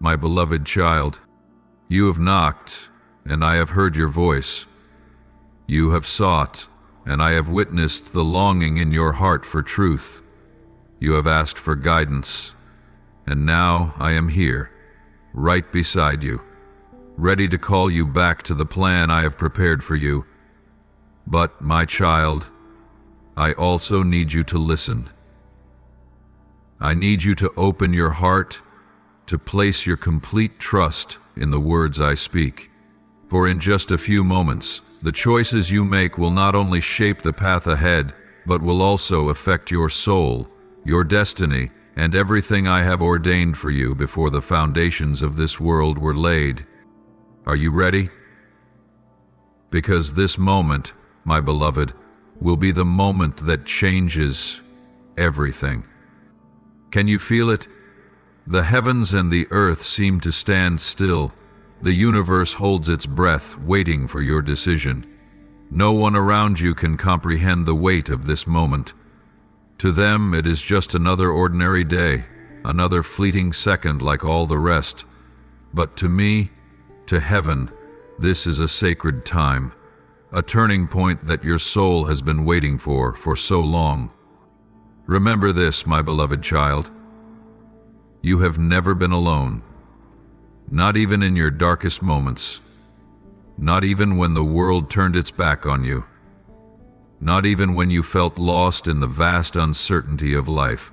my beloved child. You have knocked, and I have heard your voice. You have sought, and I have witnessed the longing in your heart for truth. You have asked for guidance, and now I am here, right beside you, ready to call you back to the plan I have prepared for you. But, my child, I also need you to listen. I need you to open your heart, to place your complete trust in the words I speak. For in just a few moments, the choices you make will not only shape the path ahead, but will also affect your soul, your destiny, and everything I have ordained for you before the foundations of this world were laid. Are you ready? Because this moment, my beloved, will be the moment that changes everything. Can you feel it? The heavens and the earth seem to stand still. The universe holds its breath, waiting for your decision. No one around you can comprehend the weight of this moment. To them, it is just another ordinary day, another fleeting second like all the rest. But to me, to heaven, this is a sacred time, a turning point that your soul has been waiting for so long. Remember this, my beloved child. You have never been alone, not even in your darkest moments, not even when the world turned its back on you, not even when you felt lost in the vast uncertainty of life.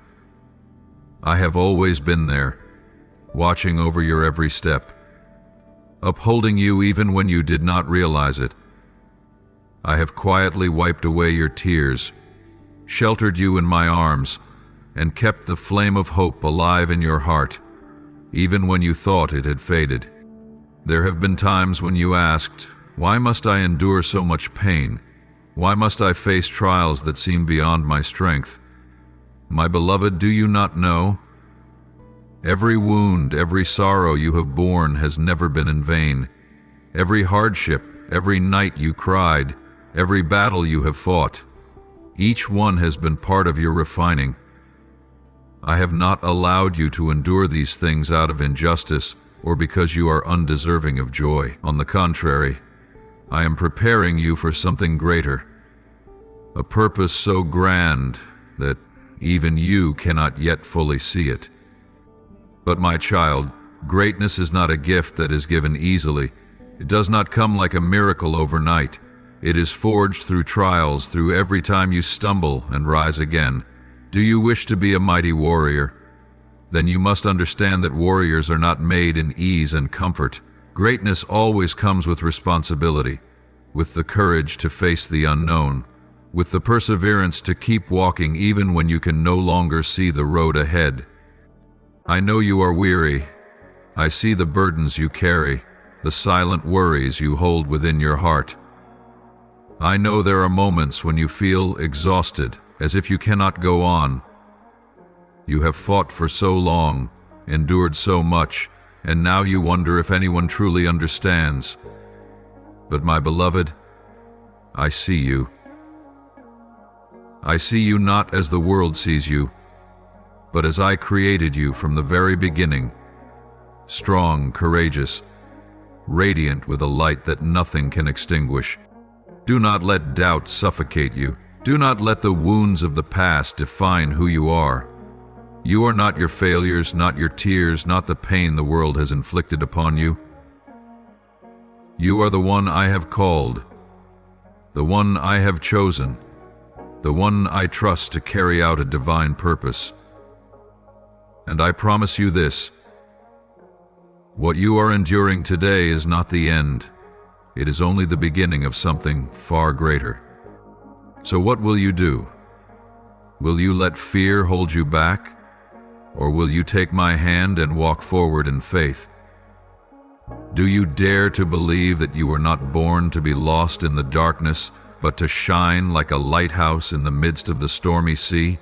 I have always been there, watching over your every step, upholding you even when you did not realize it. I have quietly wiped away your tears, sheltered you in my arms, and kept the flame of hope alive in your heart, even when you thought it had faded. There have been times when you asked, why must I endure so much pain? Why must I face trials that seem beyond my strength? My beloved, do you not know? Every wound, every sorrow you have borne has never been in vain. Every hardship, every night you cried, every battle you have fought, each one has been part of your refining. I have not allowed you to endure these things out of injustice or because you are undeserving of joy. On the contrary, I am preparing you for something greater, a purpose so grand that even you cannot yet fully see it. But my child, greatness is not a gift that is given easily. It does not come like a miracle overnight. It is forged through trials, through every time you stumble and rise again. Do you wish to be a mighty warrior? Then you must understand that warriors are not made in ease and comfort. Greatness always comes with responsibility, with the courage to face the unknown, with the perseverance to keep walking even when you can no longer see the road ahead. I know you are weary. I see the burdens you carry, the silent worries you hold within your heart. I know there are moments when you feel exhausted, as if you cannot go on. You have fought for so long, endured so much, and now you wonder if anyone truly understands. But my beloved, I see you. I see you not as the world sees you, but as I created you from the very beginning, strong, courageous, radiant with a light that nothing can extinguish. Do not let doubt suffocate you. Do not let the wounds of the past define who you are. You are not your failures, not your tears, not the pain the world has inflicted upon you. You are the one I have called, the one I have chosen, the one I trust to carry out a divine purpose. And I promise you this: what you are enduring today is not the end. It is only the beginning of something far greater. So what will you do? Will you let fear hold you back? Or will you take my hand and walk forward in faith? Do you dare to believe that you were not born to be lost in the darkness, but to shine like a lighthouse in the midst of the stormy sea?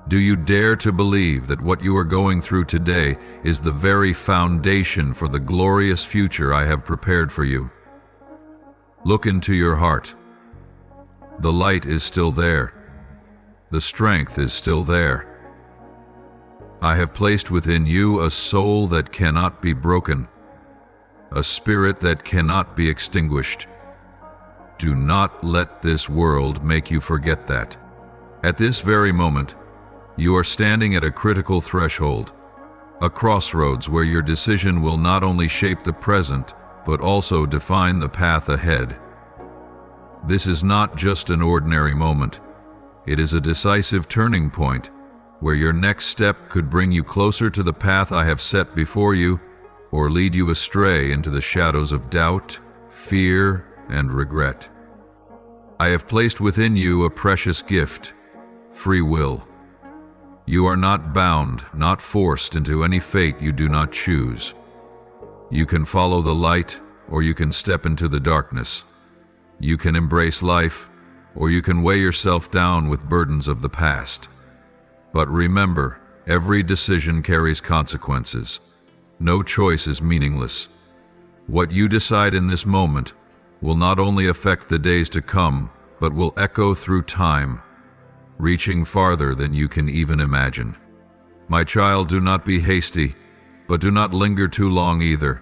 Do you dare to believe that what you are going through today is the very foundation for the glorious future I have prepared for you? Look into your heart. The light is still there. The strength is still there. I have placed within you a soul that cannot be broken, a spirit that cannot be extinguished. Do not let this world make you forget that. At this very moment, you are standing at a critical threshold, a crossroads where your decision will not only shape the present, but also define the path ahead. This is not just an ordinary moment. It is a decisive turning point, where your next step could bring you closer to the path I have set before you, or lead you astray into the shadows of doubt, fear, and regret. I have placed within you a precious gift, free will. You are not bound, not forced into any fate you do not choose. You can follow the light, or you can step into the darkness. You can embrace life, or you can weigh yourself down with burdens of the past. But remember, every decision carries consequences. No choice is meaningless. What you decide in this moment will not only affect the days to come, but will echo through time, reaching farther than you can even imagine. My child, do not be hasty, but do not linger too long either.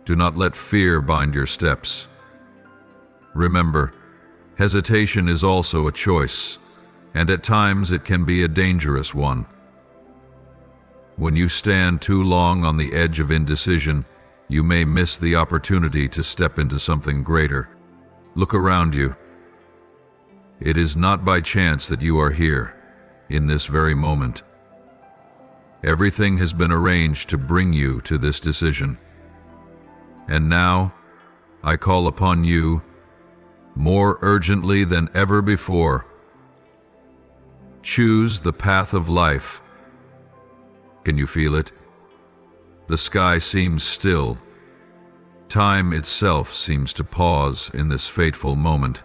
Do not let fear bind your steps. Remember, hesitation is also a choice, and at times it can be a dangerous one. When you stand too long on the edge of indecision, you may miss the opportunity to step into something greater. Look around you. It is not by chance that you are here, in this very moment. Everything has been arranged to bring you to this decision. And now, I call upon you, more urgently than ever before. Choose the path of life. Can you feel it? The sky seems still. Time itself seems to pause in this fateful moment.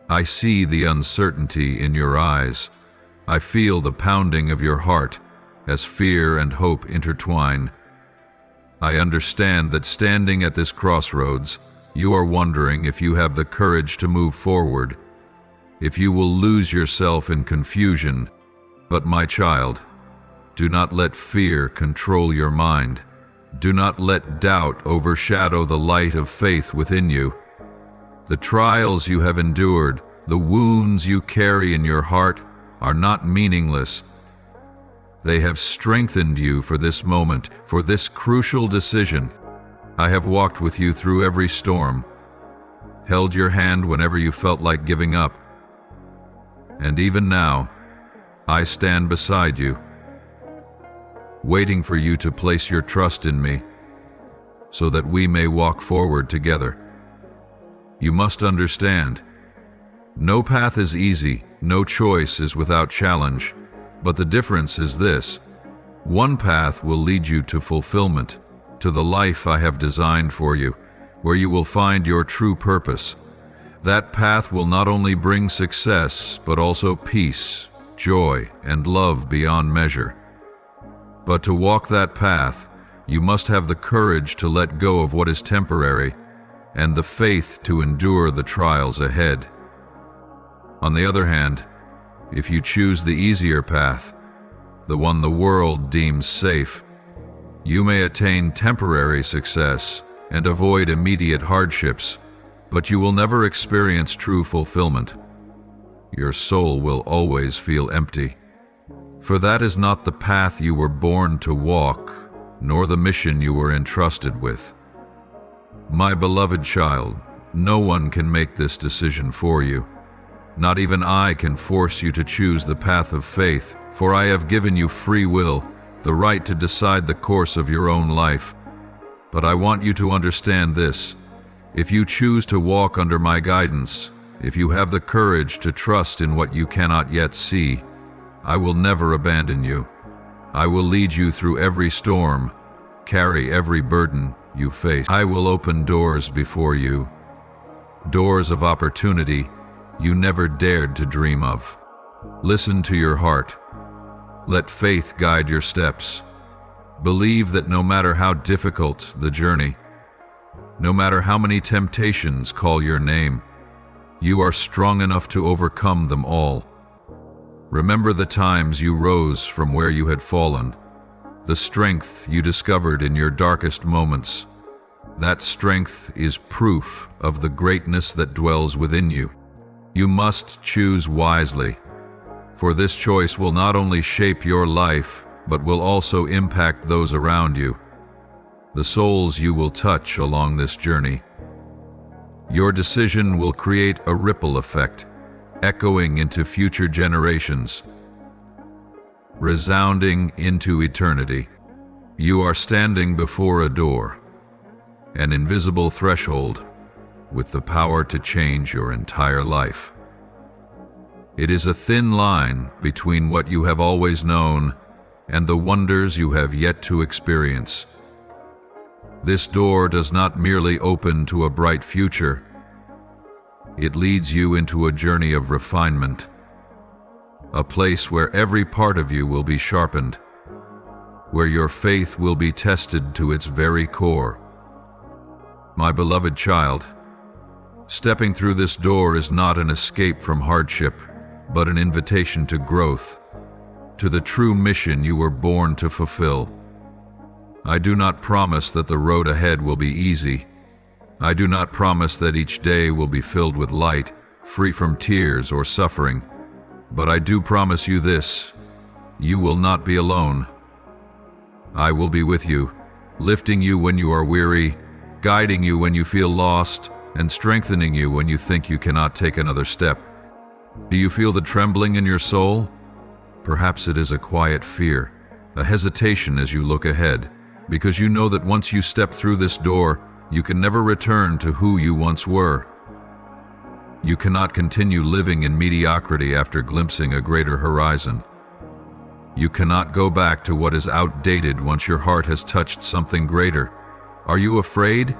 I see the uncertainty in your eyes. I feel the pounding of your heart as fear and hope intertwine. I understand that standing at this crossroads, you are wondering if you have the courage to move forward, if you will lose yourself in confusion. But my child, do not let fear control your mind. Do not let doubt overshadow the light of faith within you. The trials you have endured, the wounds you carry in your heart, are not meaningless. They have strengthened you for this moment, for this crucial decision. I have walked with you through every storm, held your hand whenever you felt like giving up. And even now, I stand beside you, waiting for you to place your trust in me, so that we may walk forward together. You must understand, no path is easy, no choice is without challenge, but the difference is this: one path will lead you to fulfillment, to the life I have designed for you, where you will find your true purpose. That path will not only bring success, but also peace, joy, and love beyond measure. But to walk that path, you must have the courage to let go of what is temporary and the faith to endure the trials ahead. On the other hand, if you choose the easier path, the one the world deems safe, you may attain temporary success and avoid immediate hardships, but you will never experience true fulfillment. Your soul will always feel empty. For that is not the path you were born to walk, nor the mission you were entrusted with. My beloved child, no one can make this decision for you. Not even I can force you to choose the path of faith, for I have given you free will, the right to decide the course of your own life. But I want you to understand this: if you choose to walk under my guidance, if you have the courage to trust in what you cannot yet see, I will never abandon you. I will lead you through every storm, carry every burden you face. I will open doors before you, doors of opportunity you never dared to dream of. Listen to your heart. Let faith guide your steps. Believe that no matter how difficult the journey, no matter how many temptations call your name, you are strong enough to overcome them all. Remember the times you rose from where you had fallen, the strength you discovered in your darkest moments. That strength is proof of the greatness that dwells within you. You must choose wisely, for this choice will not only shape your life, but will also impact those around you, the souls you will touch along this journey. Your decision will create a ripple effect, echoing into future generations, resounding into eternity. You are standing before a door, an invisible threshold with the power to change your entire life. It is a thin line between what you have always known and the wonders you have yet to experience. This door does not merely open to a bright future. It leads you into a journey of refinement, a place where every part of you will be sharpened, where your faith will be tested to its very core. My beloved child, stepping through this door is not an escape from hardship, but an invitation to growth, to the true mission you were born to fulfill. I do not promise that the road ahead will be easy. I do not promise that each day will be filled with light, free from tears or suffering. But I do promise you this: you will not be alone. I will be with you, lifting you when you are weary, guiding you when you feel lost, and strengthening you when you think you cannot take another step. Do you feel the trembling in your soul? Perhaps it is a quiet fear, a hesitation as you look ahead, because you know that once you step through this door, you can never return to who you once were. You cannot continue living in mediocrity after glimpsing a greater horizon. You cannot go back to what is outdated once your heart has touched something greater. Are you afraid?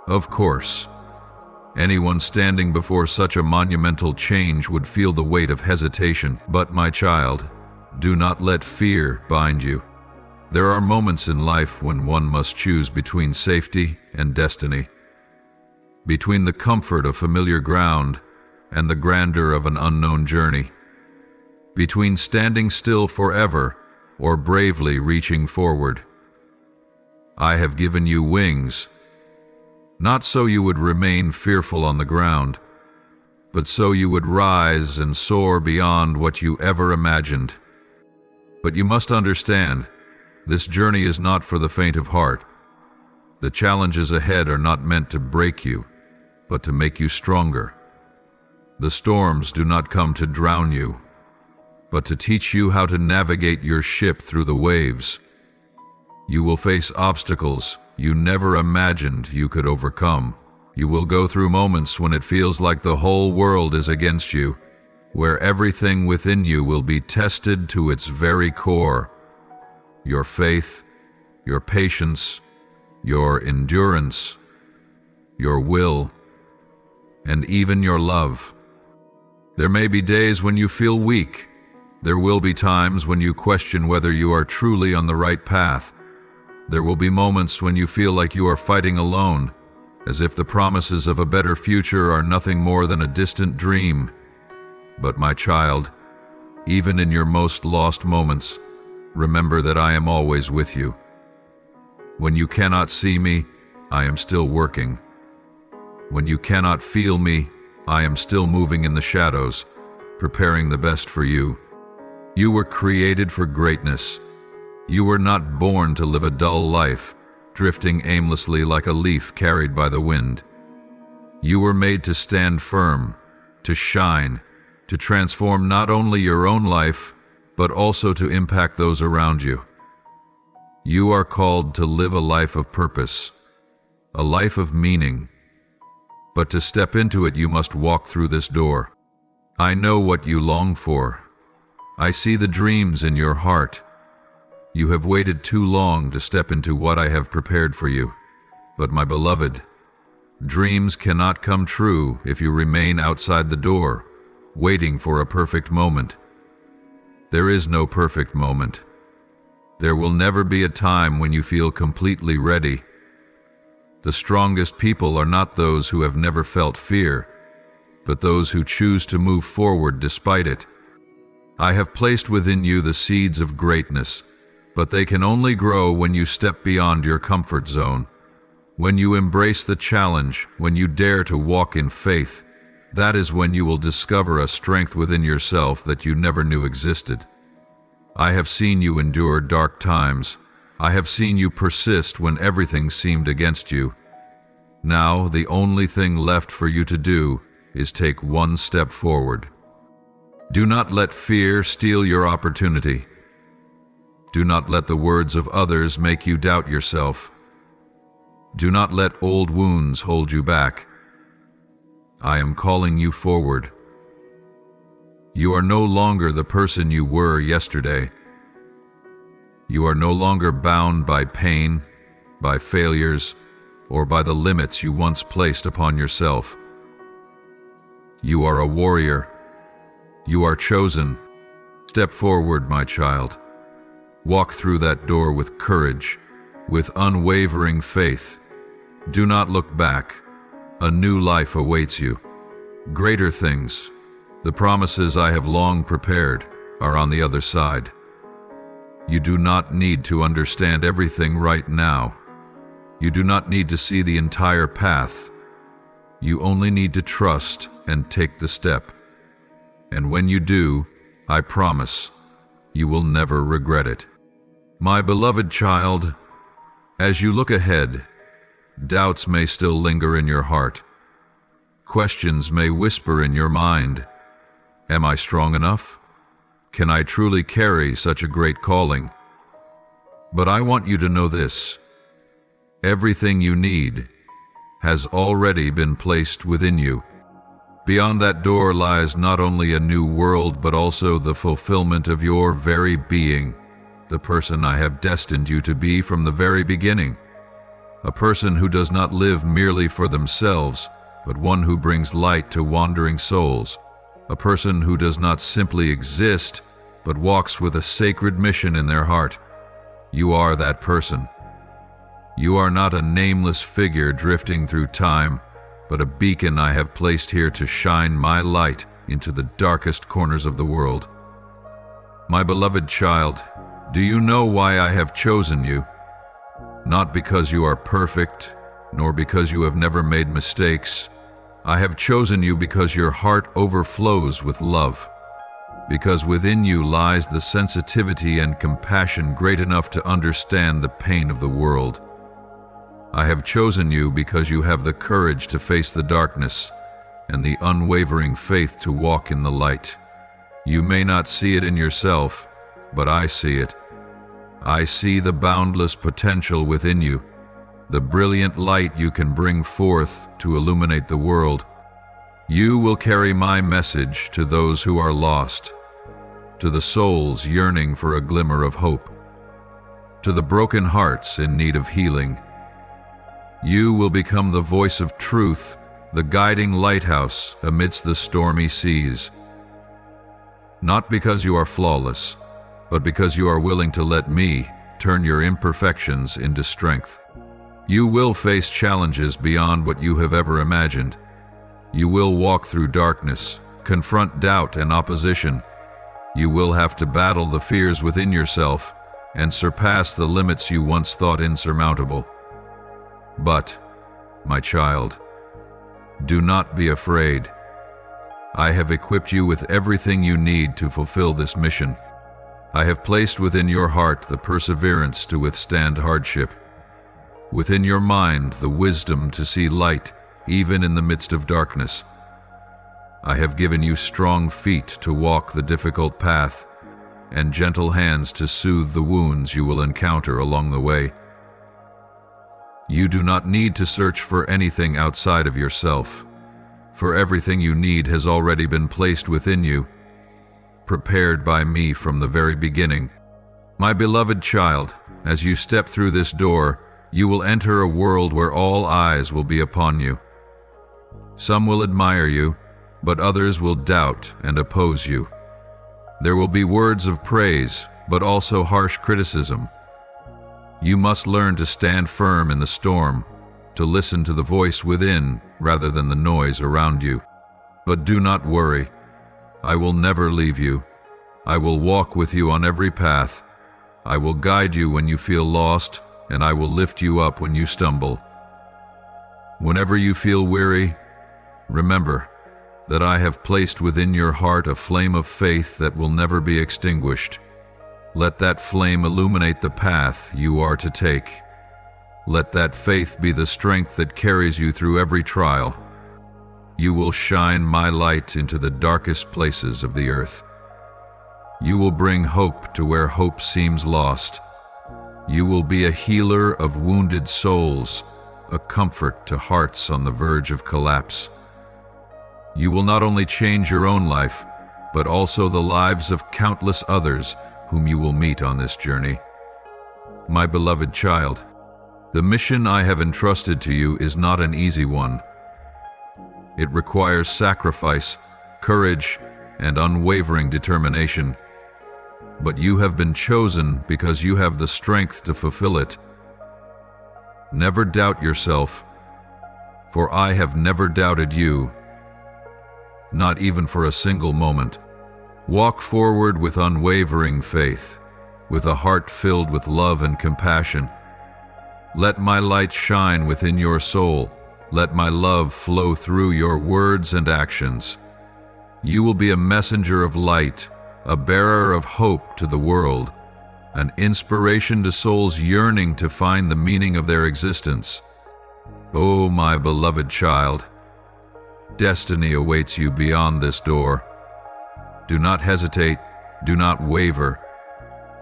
Of course. Anyone standing before such a monumental change would feel the weight of hesitation. But my child, do not let fear bind you. There are moments in life when one must choose between safety and destiny, between the comfort of familiar ground and the grandeur of an unknown journey, between standing still forever or bravely reaching forward. I have given you wings, not so you would remain fearful on the ground, but so you would rise and soar beyond what you ever imagined. But you must understand, this journey is not for the faint of heart. The challenges ahead are not meant to break you, but to make you stronger. The storms do not come to drown you, but to teach you how to navigate your ship through the waves. You will face obstacles you never imagined you could overcome. You will go through moments when it feels like the whole world is against you, where everything within you will be tested to its very core. Your faith, your patience, your endurance, your will, and even your love. There may be days when you feel weak. There will be times when you question whether you are truly on the right path. There will be moments when you feel like you are fighting alone, as if the promises of a better future are nothing more than a distant dream. But my child, even in your most lost moments, remember that I am always with you. When you cannot see me, I am still working. When you cannot feel me, I am still moving in the shadows, preparing the best for you. You were created for greatness. You were not born to live a dull life, drifting aimlessly like a leaf carried by the wind. You were made to stand firm, to shine, to transform not only your own life, but also to impact those around you. You are called to live a life of purpose, a life of meaning. But to step into it, you must walk through this door. I know what you long for. I see the dreams in your heart. You have waited too long to step into what I have prepared for you. But my beloved, dreams cannot come true if you remain outside the door, waiting for a perfect moment. There is no perfect moment. There will never be a time when you feel completely ready. The strongest people are not those who have never felt fear, but those who choose to move forward despite it. I have placed within you the seeds of greatness, but they can only grow when you step beyond your comfort zone. When you embrace the challenge, when you dare to walk in faith, that is when you will discover a strength within yourself that you never knew existed. I have seen you endure dark times. I have seen you persist when everything seemed against you. Now, the only thing left for you to do is take one step forward. Do not let fear steal your opportunity. Do not let the words of others make you doubt yourself. Do not let old wounds hold you back. I am calling you forward. You are no longer the person you were yesterday. You are no longer bound by pain, by failures, or by the limits you once placed upon yourself. You are a warrior. You are chosen. Step forward, my child. Walk through that door with courage, with unwavering faith. Do not look back. A new life awaits you. Greater things, the promises I have long prepared, are on the other side. You do not need to understand everything right now. You do not need to see the entire path. You only need to trust and take the step. And when you do, I promise, you will never regret it. My beloved child, as you look ahead, doubts may still linger in your heart. Questions may whisper in your mind. Am I strong enough? Can I truly carry such a great calling? But I want you to know this. Everything you need has already been placed within you. Beyond that door lies not only a new world, but also the fulfillment of your very being, the person I have destined you to be from the very beginning. A person who does not live merely for themselves, but one who brings light to wandering souls. A person who does not simply exist, but walks with a sacred mission in their heart. You are that person. You are not a nameless figure drifting through time, but a beacon I have placed here to shine my light into the darkest corners of the world. My beloved child, do you know why I have chosen you? Not because you are perfect, nor because you have never made mistakes. I have chosen you because your heart overflows with love, because within you lies the sensitivity and compassion great enough to understand the pain of the world. I have chosen you because you have the courage to face the darkness and the unwavering faith to walk in the light. You may not see it in yourself, but I see it. I see the boundless potential within you, the brilliant light you can bring forth to illuminate the world. You will carry my message to those who are lost, to the souls yearning for a glimmer of hope, to the broken hearts in need of healing. You will become the voice of truth, the guiding lighthouse amidst the stormy seas. Not because you are flawless, but because you are willing to let me turn your imperfections into strength. You will face challenges beyond what you have ever imagined. You will walk through darkness, confront doubt and opposition. You will have to battle the fears within yourself and surpass the limits you once thought insurmountable. But, my child, do not be afraid. I have equipped you with everything you need to fulfill this mission. I have placed within your heart the perseverance to withstand hardship, within your mind the wisdom to see light even in the midst of darkness. I have given you strong feet to walk the difficult path and gentle hands to soothe the wounds you will encounter along the way. You do not need to search for anything outside of yourself, for everything you need has already been placed within you, prepared by me from the very beginning. My beloved child, as you step through this door, you will enter a world where all eyes will be upon you. Some will admire you, but others will doubt and oppose you. There will be words of praise, but also harsh criticism. You must learn to stand firm in the storm, to listen to the voice within rather than the noise around you. But do not worry. I will never leave you. I will walk with you on every path. I will guide you when you feel lost, and I will lift you up when you stumble. Whenever you feel weary, remember that I have placed within your heart a flame of faith that will never be extinguished. Let that flame illuminate the path you are to take. Let that faith be the strength that carries you through every trial. You will shine my light into the darkest places of the earth. You will bring hope to where hope seems lost. You will be a healer of wounded souls, a comfort to hearts on the verge of collapse. You will not only change your own life, but also the lives of countless others whom you will meet on this journey. My beloved child, the mission I have entrusted to you is not an easy one. It requires sacrifice, courage, and unwavering determination. But you have been chosen because you have the strength to fulfill it. Never doubt yourself, for I have never doubted you, not even for a single moment. Walk forward with unwavering faith, with a heart filled with love and compassion. Let my light shine within your soul. Let my love flow through your words and actions. You will be a messenger of light, a bearer of hope to the world, an inspiration to souls yearning to find the meaning of their existence. Oh, my beloved child, destiny awaits you beyond this door. Do not hesitate, do not waver.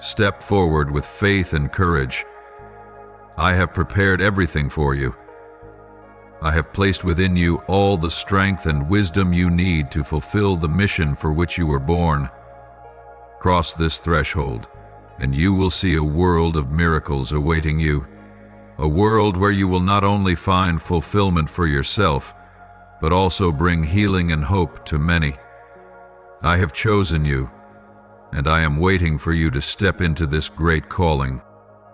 Step forward with faith and courage. I have prepared everything for you. I have placed within you all the strength and wisdom you need to fulfill the mission for which you were born. Cross this threshold, and you will see a world of miracles awaiting you, a world where you will not only find fulfillment for yourself, but also bring healing and hope to many. I have chosen you, and I am waiting for you to step into this great calling.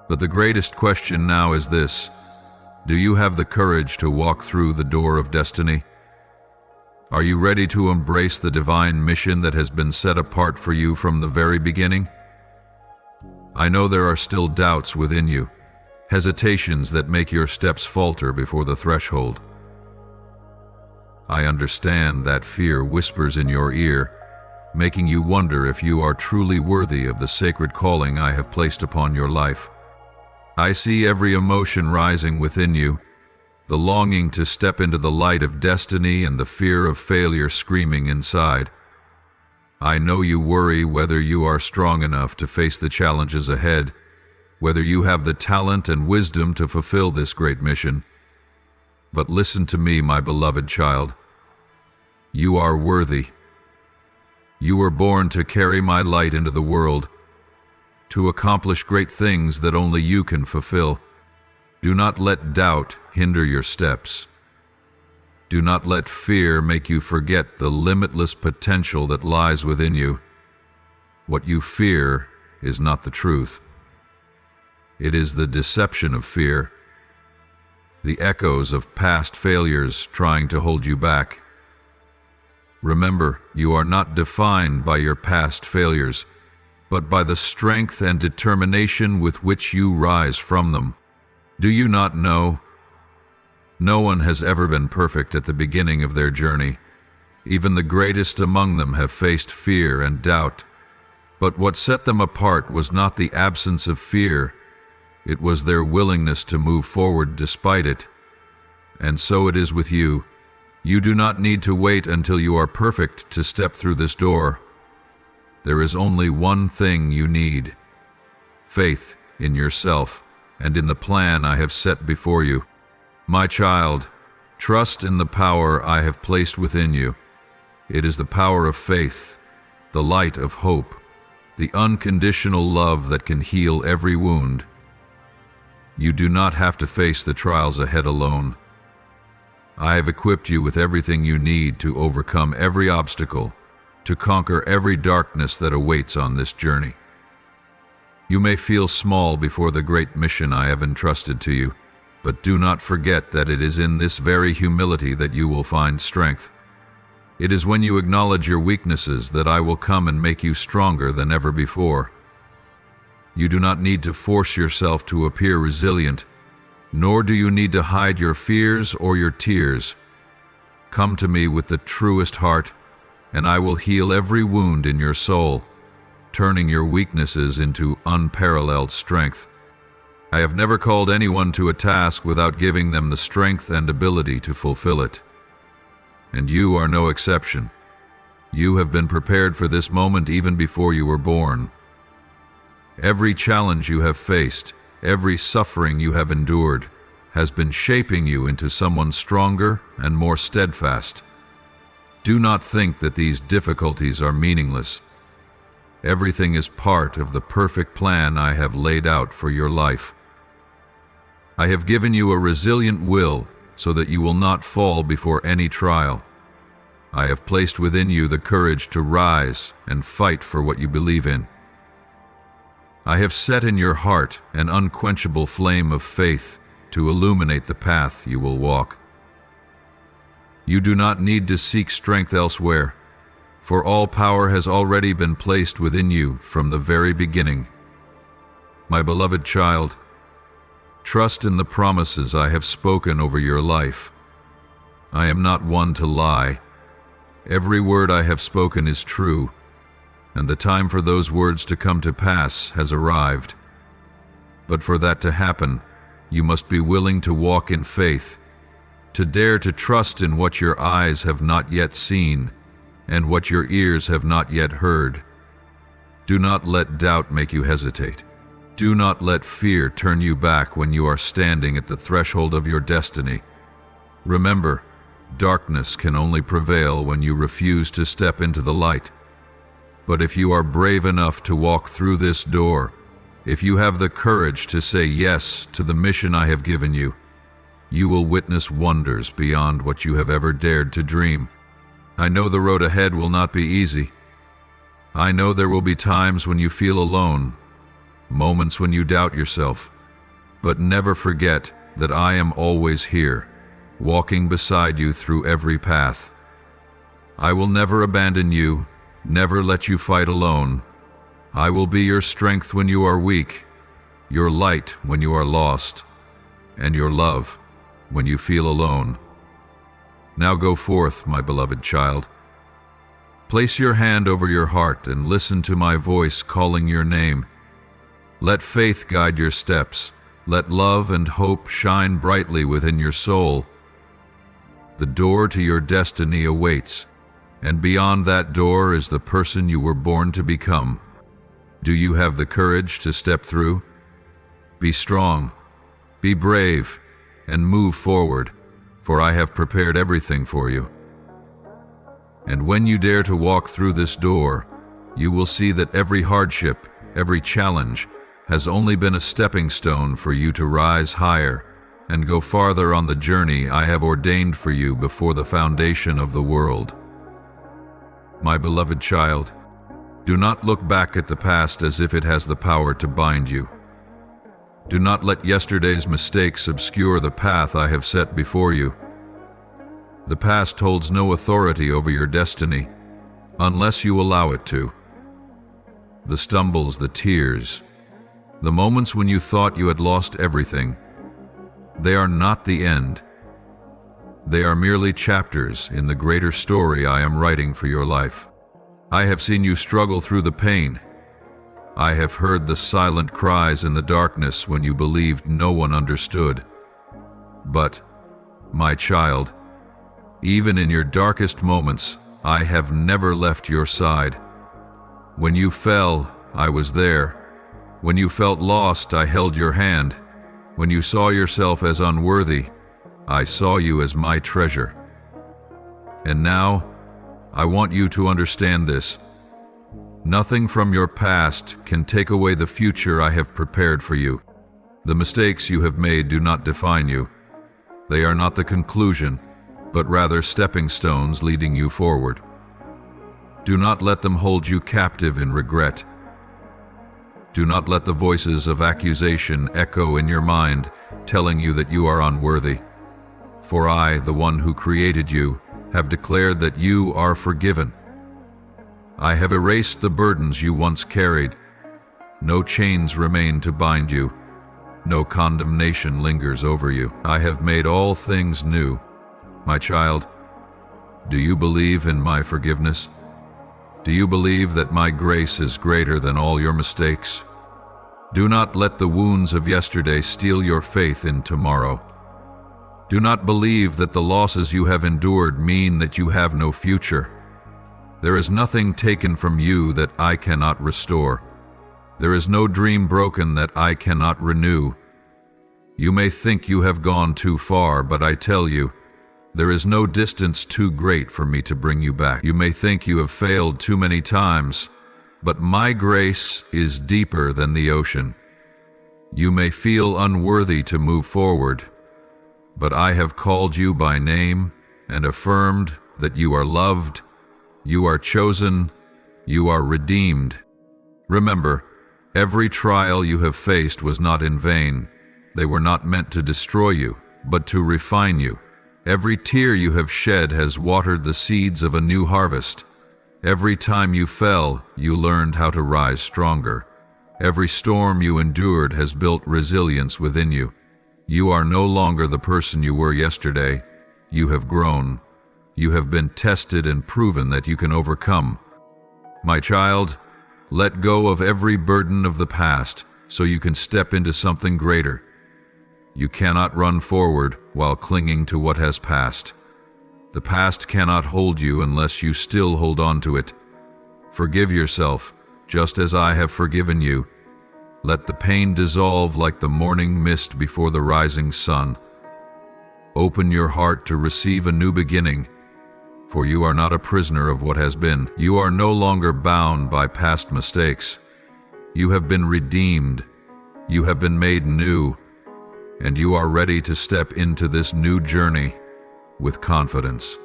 But the greatest question now is this: do you have the courage to walk through the door of destiny? Are you ready to embrace the divine mission that has been set apart for you from the very beginning? I know there are still doubts within you, hesitations that make your steps falter before the threshold. I understand that fear whispers in your ear, making you wonder if you are truly worthy of the sacred calling I have placed upon your life. I see every emotion rising within you, the longing to step into the light of destiny and the fear of failure screaming inside. I know you worry whether you are strong enough to face the challenges ahead, whether you have the talent and wisdom to fulfill this great mission. But listen to me, my beloved child. You are worthy. You were born to carry my light into the world, to accomplish great things that only you can fulfill. Do not let doubt hinder your steps. Do not let fear make you forget the limitless potential that lies within you. What you fear is not the truth. It is the deception of fear, the echoes of past failures trying to hold you back. Remember, you are not defined by your past failures, but by the strength and determination with which you rise from them. Do you not know? No one has ever been perfect at the beginning of their journey. Even the greatest among them have faced fear and doubt. But what set them apart was not the absence of fear. It was their willingness to move forward despite it. And so it is with you. You do not need to wait until you are perfect to step through this door. There is only one thing you need: faith in yourself and in the plan I have set before you. My child, trust in the power I have placed within you. It is the power of faith, the light of hope, the unconditional love that can heal every wound. You do not have to face the trials ahead alone. I have equipped you with everything you need to overcome every obstacle, to conquer every darkness that awaits on this journey. You may feel small before the great mission I have entrusted to you, but do not forget that it is in this very humility that you will find strength. It is when you acknowledge your weaknesses that I will come and make you stronger than ever before. You do not need to force yourself to appear resilient, nor do you need to hide your fears or your tears. Come to me with the truest heart, and I will heal every wound in your soul, turning your weaknesses into unparalleled strength. I have never called anyone to a task without giving them the strength and ability to fulfill it. And you are no exception. You have been prepared for this moment even before you were born. Every challenge you have faced, every suffering you have endured, has been shaping you into someone stronger and more steadfast. Do not think that these difficulties are meaningless. Everything is part of the perfect plan I have laid out for your life. I have given you a resilient will so that you will not fall before any trial. I have placed within you the courage to rise and fight for what you believe in. I have set in your heart an unquenchable flame of faith to illuminate the path you will walk. You do not need to seek strength elsewhere, for all power has already been placed within you from the very beginning. My beloved child, trust in the promises I have spoken over your life. I am not one to lie. Every word I have spoken is true, and the time for those words to come to pass has arrived. But for that to happen, you must be willing to walk in faith, to dare to trust in what your eyes have not yet seen and what your ears have not yet heard. Do not let doubt make you hesitate. Do not let fear turn you back when you are standing at the threshold of your destiny. Remember, darkness can only prevail when you refuse to step into the light. But if you are brave enough to walk through this door, if you have the courage to say yes to the mission I have given you, you will witness wonders beyond what you have ever dared to dream. I know the road ahead will not be easy. I know there will be times when you feel alone, moments when you doubt yourself. But never forget that I am always here, walking beside you through every path. I will never abandon you, never let you fight alone. I will be your strength when you are weak, your light when you are lost, and your love when you feel alone. Now go forth, my beloved child. Place your hand over your heart and listen to my voice calling your name. Let faith guide your steps. Let love and hope shine brightly within your soul. The door to your destiny awaits, and beyond that door is the person you were born to become. Do you have the courage to step through? Be strong, be brave, and move forward, for I have prepared everything for you. And when you dare to walk through this door, you will see that every hardship, every challenge, has only been a stepping stone for you to rise higher and go farther on the journey I have ordained for you before the foundation of the world. My beloved child, do not look back at the past as if it has the power to bind you. Do not let yesterday's mistakes obscure the path I have set before you. The past holds no authority over your destiny, unless you allow it to. The stumbles, the tears, the moments when you thought you had lost everything, they are not the end. They are merely chapters in the greater story I am writing for your life. I have seen you struggle through the pain. I have heard the silent cries in the darkness when you believed no one understood. But, my child, even in your darkest moments, I have never left your side. When you fell, I was there. When you felt lost, I held your hand. When you saw yourself as unworthy, I saw you as my treasure. And now, I want you to understand this. Nothing from your past can take away the future I have prepared for you. The mistakes you have made do not define you. They are not the conclusion, but rather stepping stones leading you forward. Do not let them hold you captive in regret. Do not let the voices of accusation echo in your mind, telling you that you are unworthy. For I, the one who created you, have declared that you are forgiven. I have erased the burdens you once carried. No chains remain to bind you. No condemnation lingers over you. I have made all things new. My child, do you believe in my forgiveness? Do you believe that my grace is greater than all your mistakes? Do not let the wounds of yesterday steal your faith in tomorrow. Do not believe that the losses you have endured mean that you have no future. There is nothing taken from you that I cannot restore. There is no dream broken that I cannot renew. You may think you have gone too far, but I tell you, there is no distance too great for me to bring you back. You may think you have failed too many times, but my grace is deeper than the ocean. You may feel unworthy to move forward, but I have called you by name and affirmed that you are loved, you are chosen, you are redeemed. Remember, every trial you have faced was not in vain. They were not meant to destroy you, but to refine you. Every tear you have shed has watered the seeds of a new harvest. Every time you fell, you learned how to rise stronger. Every storm you endured has built resilience within you. You are no longer the person you were yesterday. You have grown. You have been tested and proven that you can overcome. My child, let go of every burden of the past so you can step into something greater. You cannot run forward while clinging to what has passed. The past cannot hold you unless you still hold on to it. Forgive yourself, just as I have forgiven you. Let the pain dissolve like the morning mist before the rising sun. Open your heart to receive a new beginning, for you are not a prisoner of what has been. You are no longer bound by past mistakes. You have been redeemed. You have been made new, and you are ready to step into this new journey with confidence.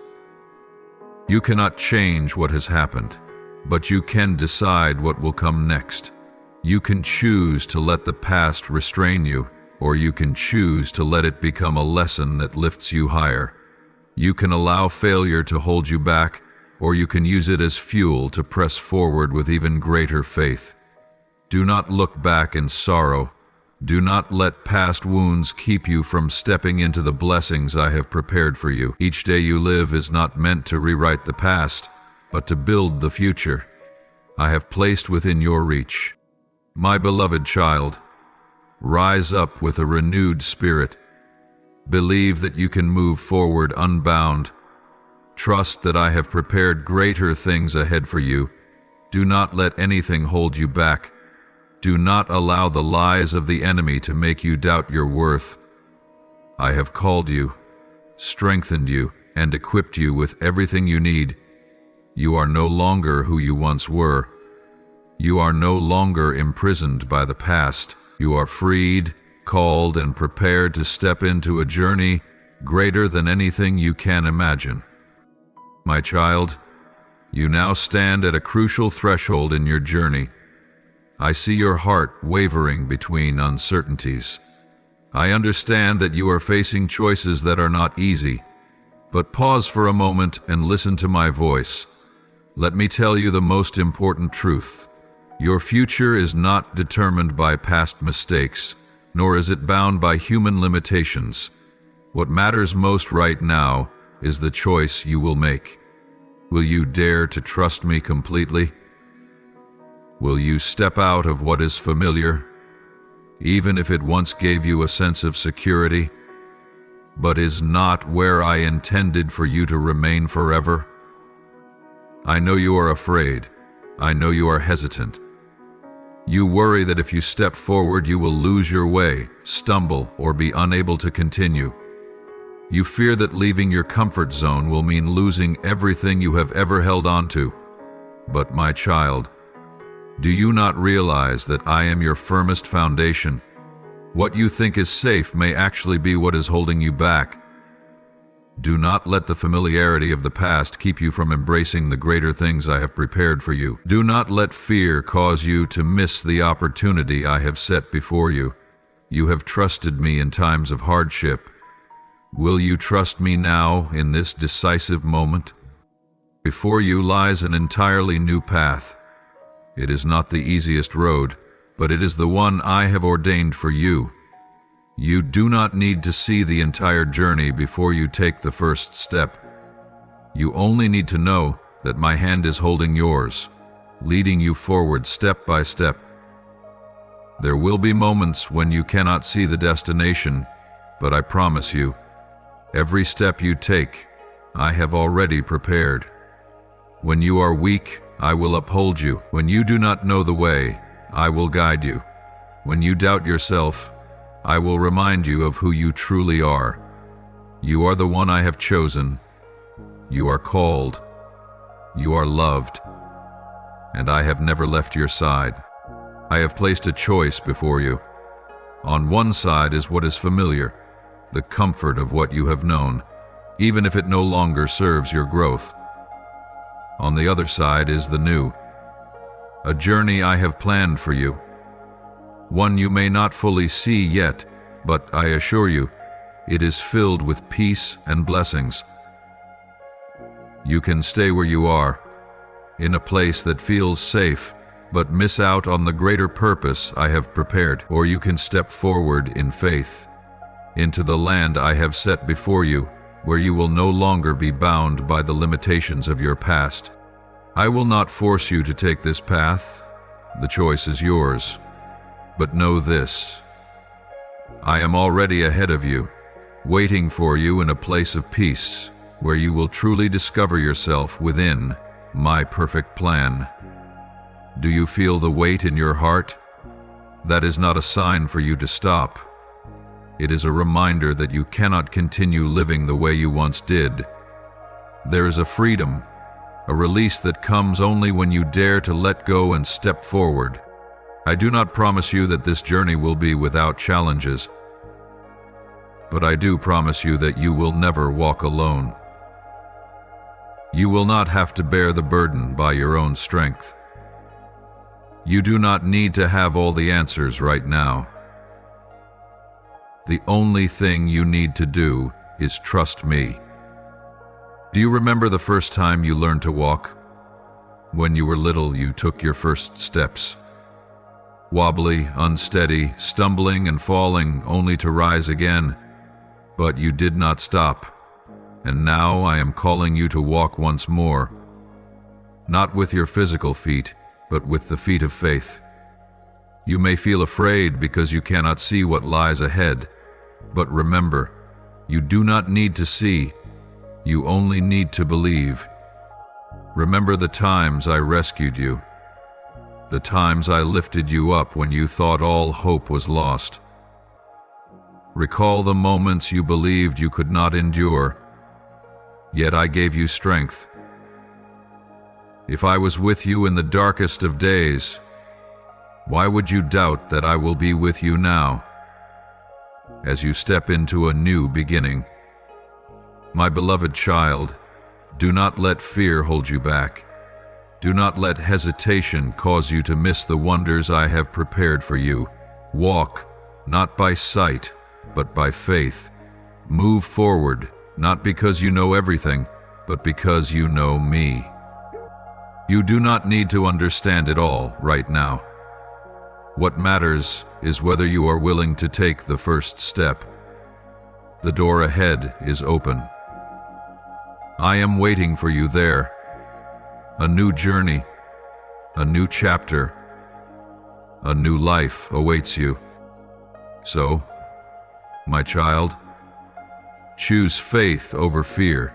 You cannot change what has happened, but you can decide what will come next. You can choose to let the past restrain you, or you can choose to let it become a lesson that lifts you higher. You can allow failure to hold you back, or you can use it as fuel to press forward with even greater faith. Do not look back in sorrow. Do not let past wounds keep you from stepping into the blessings I have prepared for you. Each day you live is not meant to rewrite the past, but to build the future I have placed within your reach. My beloved child, rise up with a renewed spirit. Believe that you can move forward unbound. Trust that I have prepared greater things ahead for you. Do not let anything hold you back. Do not allow the lies of the enemy to make you doubt your worth. I have called you, strengthened you, and equipped you with everything you need. You are no longer who you once were. You are no longer imprisoned by the past. You are freed, called, and prepared to step into a journey greater than anything you can imagine. My child, you now stand at a crucial threshold in your journey. I see your heart wavering between uncertainties. I understand that you are facing choices that are not easy, but pause for a moment and listen to my voice. Let me tell you the most important truth. Your future is not determined by past mistakes, nor is it bound by human limitations. What matters most right now is the choice you will make. Will you dare to trust me completely? Will you step out of what is familiar, even if it once gave you a sense of security, but is not where I intended for you to remain forever? I know you are afraid. I know you are hesitant. You worry that if you step forward, you will lose your way, stumble, or be unable to continue. You fear that leaving your comfort zone will mean losing everything you have ever held on to. But my child, do you not realize that I am your firmest foundation? What you think is safe may actually be what is holding you back. Do not let the familiarity of the past keep you from embracing the greater things I have prepared for you. Do not let fear cause you to miss the opportunity I have set before you. You have trusted me in times of hardship. Will you trust me now in this decisive moment? Before you lies an entirely new path. It is not the easiest road, but it is the one I have ordained for you. You do not need to see the entire journey before you take the first step. You only need to know that my hand is holding yours, leading you forward step by step. There will be moments when you cannot see the destination, but I promise you, every step you take, I have already prepared. When you are weak, I will uphold you. When you do not know the way, I will guide you. When you doubt yourself, I will remind you of who you truly are. You are the one I have chosen. You are called. You are loved. And I have never left your side. I have placed a choice before you. On one side is what is familiar, the comfort of what you have known, even if it no longer serves your growth. On the other side is the new, a journey I have planned for you. One you may not fully see yet, but I assure you, it is filled with peace and blessings. You can stay where you are, in a place that feels safe, but miss out on the greater purpose I have prepared, or you can step forward in faith, into the land I have set before you, where you will no longer be bound by the limitations of your past. I will not force you to take this path. The choice is yours. But know this: I am already ahead of you, waiting for you in a place of peace, where you will truly discover yourself within my perfect plan. Do you feel the weight in your heart? That is not a sign for you to stop. It is a reminder that you cannot continue living the way you once did. There is a freedom, a release that comes only when you dare to let go and step forward. I do not promise you that this journey will be without challenges, but I do promise you that you will never walk alone. You will not have to bear the burden by your own strength. You do not need to have all the answers right now. The only thing you need to do is trust me. Do you remember the first time you learned to walk? When you were little, you took your first steps. Wobbly, unsteady, stumbling and falling only to rise again. But you did not stop. And now I am calling you to walk once more. Not with your physical feet, but with the feet of faith. You may feel afraid because you cannot see what lies ahead. But remember, you do not need to see. You only need to believe. Remember the times I rescued you. The times I lifted you up when you thought all hope was lost. Recall the moments you believed you could not endure, yet I gave you strength. If I was with you in the darkest of days, why would you doubt that I will be with you now, as you step into a new beginning? My beloved child, do not let fear hold you back. Do not let hesitation cause you to miss the wonders I have prepared for you. Walk, not by sight, but by faith. Move forward, not because you know everything, but because you know me. You do not need to understand it all right now. What matters is whether you are willing to take the first step. The door ahead is open. I am waiting for you there. A new journey, a new chapter, a new life awaits you. So, my child, choose faith over fear.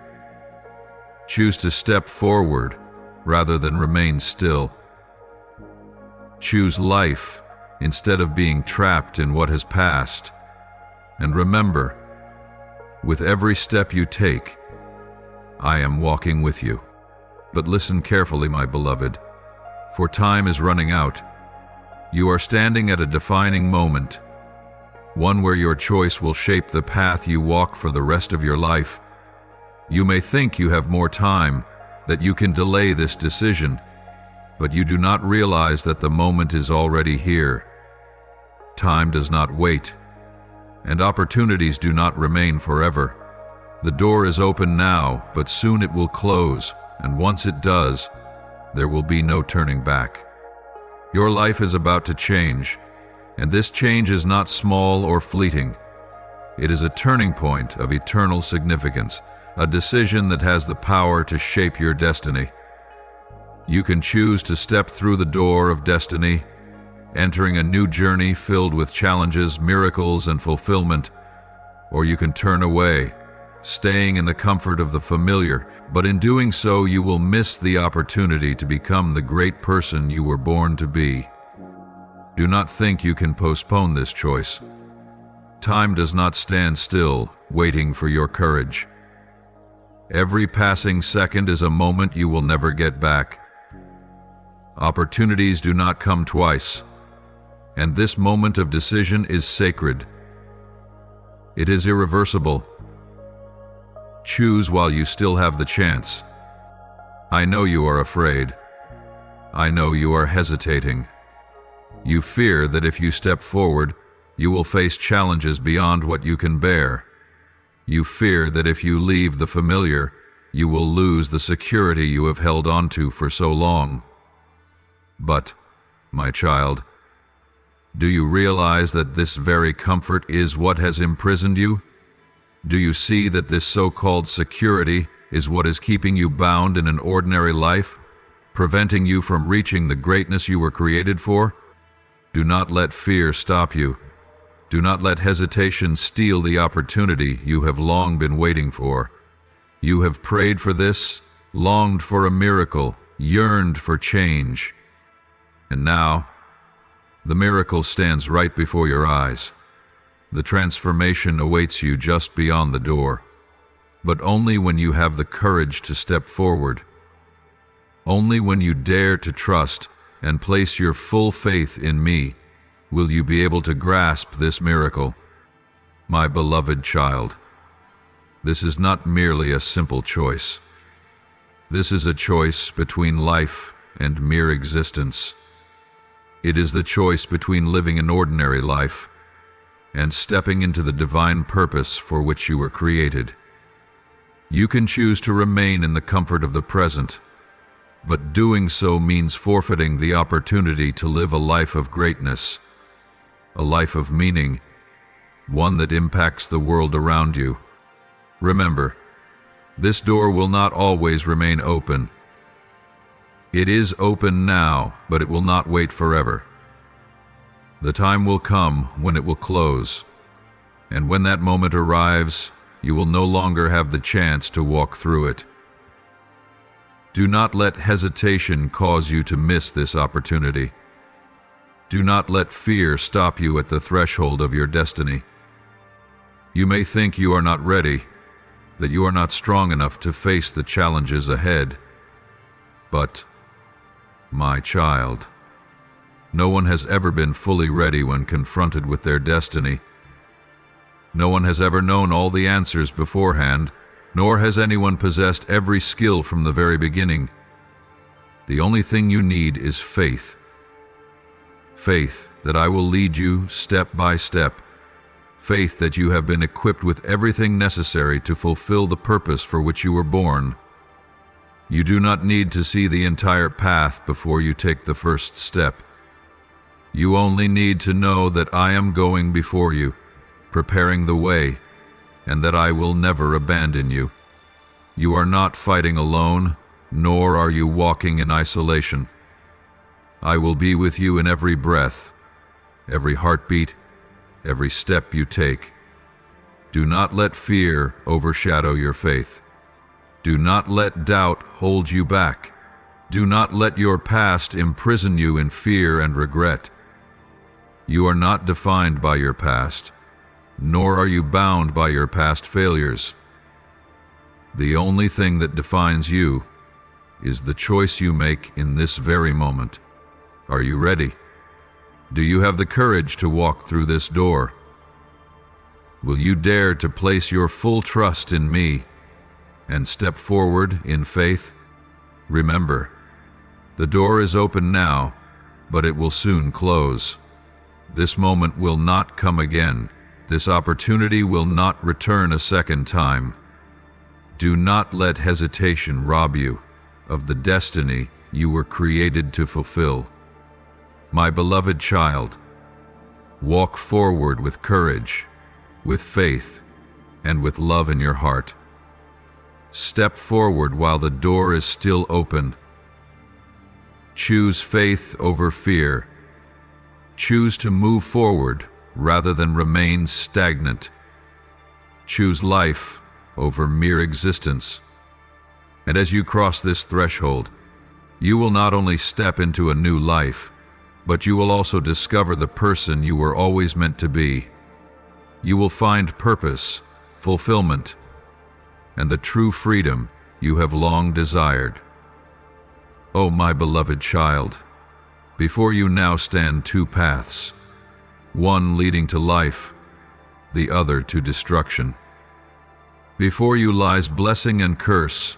Choose to step forward rather than remain still. Choose life instead of being trapped in what has passed. And remember, with every step you take, I am walking with you. But listen carefully, my beloved, for time is running out. You are standing at a defining moment, one where your choice will shape the path you walk for the rest of your life. You may think you have more time, that you can delay this decision, but you do not realize that the moment is already here. Time does not wait, and opportunities do not remain forever. The door is open now, but soon it will close, and once it does, there will be no turning back. Your life is about to change, and this change is not small or fleeting. It is a turning point of eternal significance, a decision that has the power to shape your destiny. You can choose to step through the door of destiny, entering a new journey filled with challenges, miracles, and fulfillment, or you can turn away, staying in the comfort of the familiar, but in doing so you will miss the opportunity to become the great person you were born to be. Do not think you can postpone this choice. Time does not stand still, waiting for your courage. Every passing second is a moment you will never get back. Opportunities do not come twice, and this moment of decision is sacred. It is irreversible. Choose while you still have the chance. I know you are afraid. I know you are hesitating. You fear that if you step forward, you will face challenges beyond what you can bear. You fear that if you leave the familiar, you will lose the security you have held onto for so long. But, my child, do you realize that this very comfort is what has imprisoned you? Do you see that this so-called security is what is keeping you bound in an ordinary life, preventing you from reaching the greatness you were created for? Do not let fear stop you. Do not let hesitation steal the opportunity you have long been waiting for. You have prayed for this, longed for a miracle, yearned for change. And now, the miracle stands right before your eyes. The transformation awaits you just beyond the door, but only when you have the courage to step forward. Only when you dare to trust and place your full faith in me will you be able to grasp this miracle. My beloved child, this is not merely a simple choice. This is a choice between life and mere existence. It is the choice between living an ordinary life and stepping into the divine purpose for which you were created. You can choose to remain in the comfort of the present, but doing so means forfeiting the opportunity to live a life of greatness, a life of meaning, one that impacts the world around you. Remember, this door will not always remain open. It is open now, but it will not wait forever. The time will come when it will close, and when that moment arrives, you will no longer have the chance to walk through it. Do not let hesitation cause you to miss this opportunity. Do not let fear stop you at the threshold of your destiny. You may think you are not ready, that you are not strong enough to face the challenges ahead. But, my child, no one has ever been fully ready when confronted with their destiny. No one has ever known all the answers beforehand, nor has anyone possessed every skill from the very beginning. The only thing you need is faith. Faith that I will lead you step by step. Faith that you have been equipped with everything necessary to fulfill the purpose for which you were born. You do not need to see the entire path before you take the first step. You only need to know that I am going before you, preparing the way, and that I will never abandon you. You are not fighting alone, nor are you walking in isolation. I will be with you in every breath, every heartbeat, every step you take. Do not let fear overshadow your faith. Do not let doubt hold you back. Do not let your past imprison you in fear and regret. You are not defined by your past, nor are you bound by your past failures. The only thing that defines you is the choice you make in this very moment. Are you ready? Do you have the courage to walk through this door? Will you dare to place your full trust in me and step forward in faith? Remember, the door is open now, but it will soon close. This moment will not come again. This opportunity will not return a second time. Do not let hesitation rob you of the destiny you were created to fulfill. My beloved child, walk forward with courage, with faith, and with love in your heart. Step forward while the door is still open. Choose faith over fear. Choose to move forward rather than remain stagnant. Choose life over mere existence. And as you cross this threshold, you will not only step into a new life, but you will also discover the person you were always meant to be. You will find purpose, fulfillment, and the true freedom you have long desired. Oh, my beloved child, before you now stand two paths, one leading to life, the other to destruction. Before you lies blessing and curse,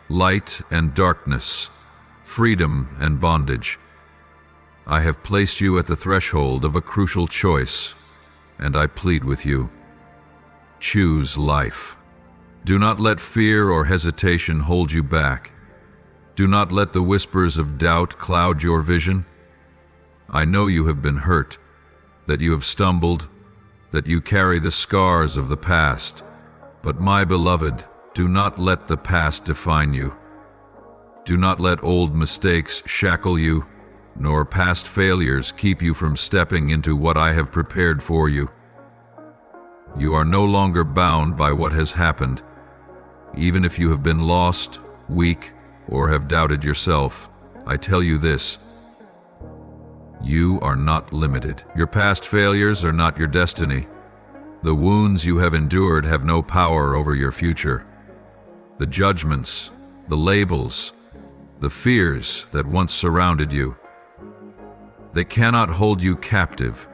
light and darkness, freedom and bondage. I have placed you at the threshold of a crucial choice, and I plead with you. Choose life. Do not let fear or hesitation hold you back. Do not let the whispers of doubt cloud your vision. I know you have been hurt, that you have stumbled, that you carry the scars of the past. But my beloved, do not let the past define you. Do not let old mistakes shackle you, nor past failures keep you from stepping into what I have prepared for you. You are no longer bound by what has happened. Even if you have been lost, weak, or have doubted yourself, I tell you this: you are not limited. Your past failures are not your destiny. The wounds you have endured have no power over your future. The judgments, the labels, the fears that once surrounded you, they cannot hold you captive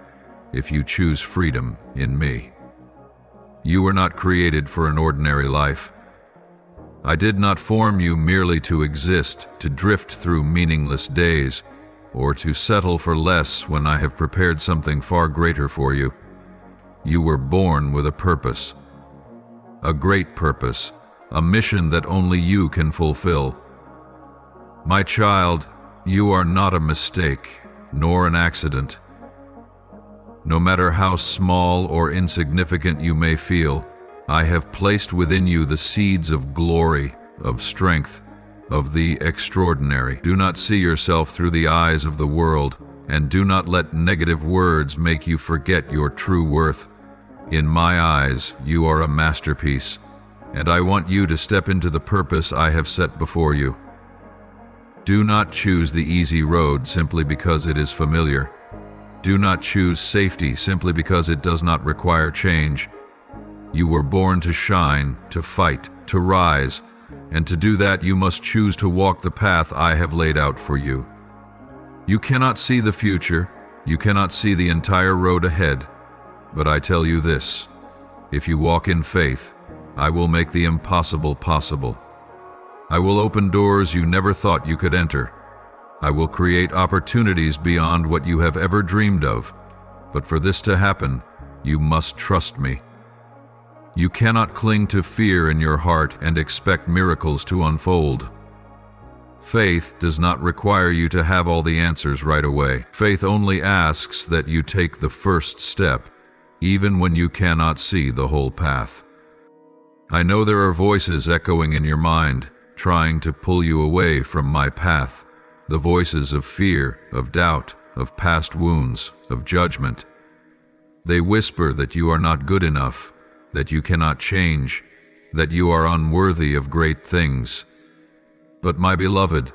if you choose freedom in me. You were not created for an ordinary life. I did not form you merely to exist, to drift through meaningless days, or to settle for less when I have prepared something far greater for you. You were born with a purpose, a great purpose, a mission that only you can fulfill. My child, you are not a mistake, nor an accident. No matter how small or insignificant you may feel, I have placed within you the seeds of glory, of strength, of the extraordinary. Do not see yourself through the eyes of the world, and do not let negative words make you forget your true worth. In my eyes, you are a masterpiece, and I want you to step into the purpose I have set before you. Do not choose the easy road simply because it is familiar. Do not choose safety simply because it does not require change. You were born to shine, to fight, to rise, and to do that you must choose to walk the path I have laid out for you. You cannot see the future, you cannot see the entire road ahead, but I tell you this: if you walk in faith, I will make the impossible possible. I will open doors you never thought you could enter. I will create opportunities beyond what you have ever dreamed of. But for this to happen, you must trust me. You cannot cling to fear in your heart and expect miracles to unfold. Faith does not require you to have all the answers right away. Faith only asks that you take the first step, even when you cannot see the whole path. I know there are voices echoing in your mind, trying to pull you away from my path, the voices of fear, of doubt, of past wounds, of judgment. They whisper that you are not good enough, that you cannot change, that you are unworthy of great things. But my beloved,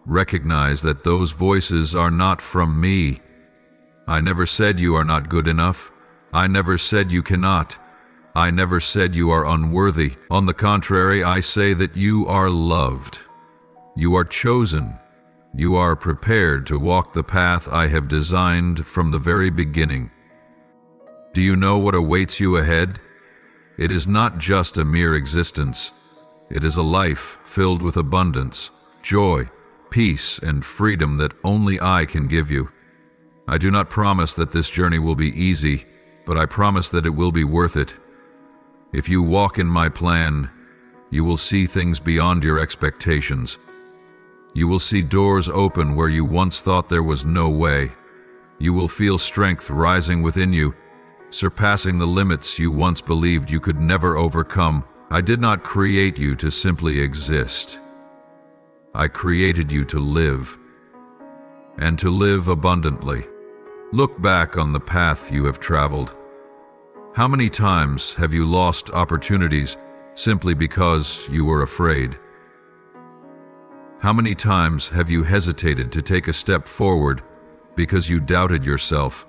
recognize that those voices are not from me. I never said you are not good enough. I never said you cannot. I never said you are unworthy. On the contrary, I say that you are loved. You are chosen. You are prepared to walk the path I have designed from the very beginning. Do you know what awaits you ahead? It is not just a mere existence. It is a life filled with abundance, joy, peace, and freedom that only I can give you. I do not promise that this journey will be easy, but I promise that it will be worth it. If you walk in my plan, You will see things beyond your expectations. You will see doors open where you once thought there was no way. You will feel strength rising within you, surpassing the limits you once believed you could never overcome. I did not create you to simply exist. I created you to live, and to live abundantly. Look back on the path you have traveled. How many times have you lost opportunities simply because you were afraid? How many times have you hesitated to take a step forward because you doubted yourself?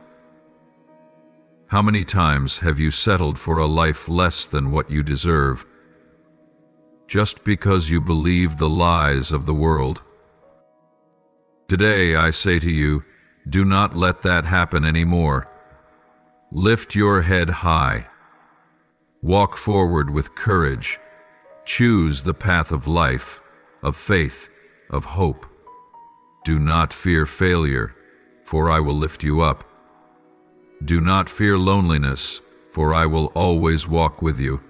How many times have you settled for a life less than what you deserve, just because you believed the lies of the world? Today I say to you, do not let that happen anymore. Lift your head high. Walk forward with courage. Choose the path of life, of faith, of hope. Do not fear failure, for I will lift you up. Do not fear loneliness, for I will always walk with you.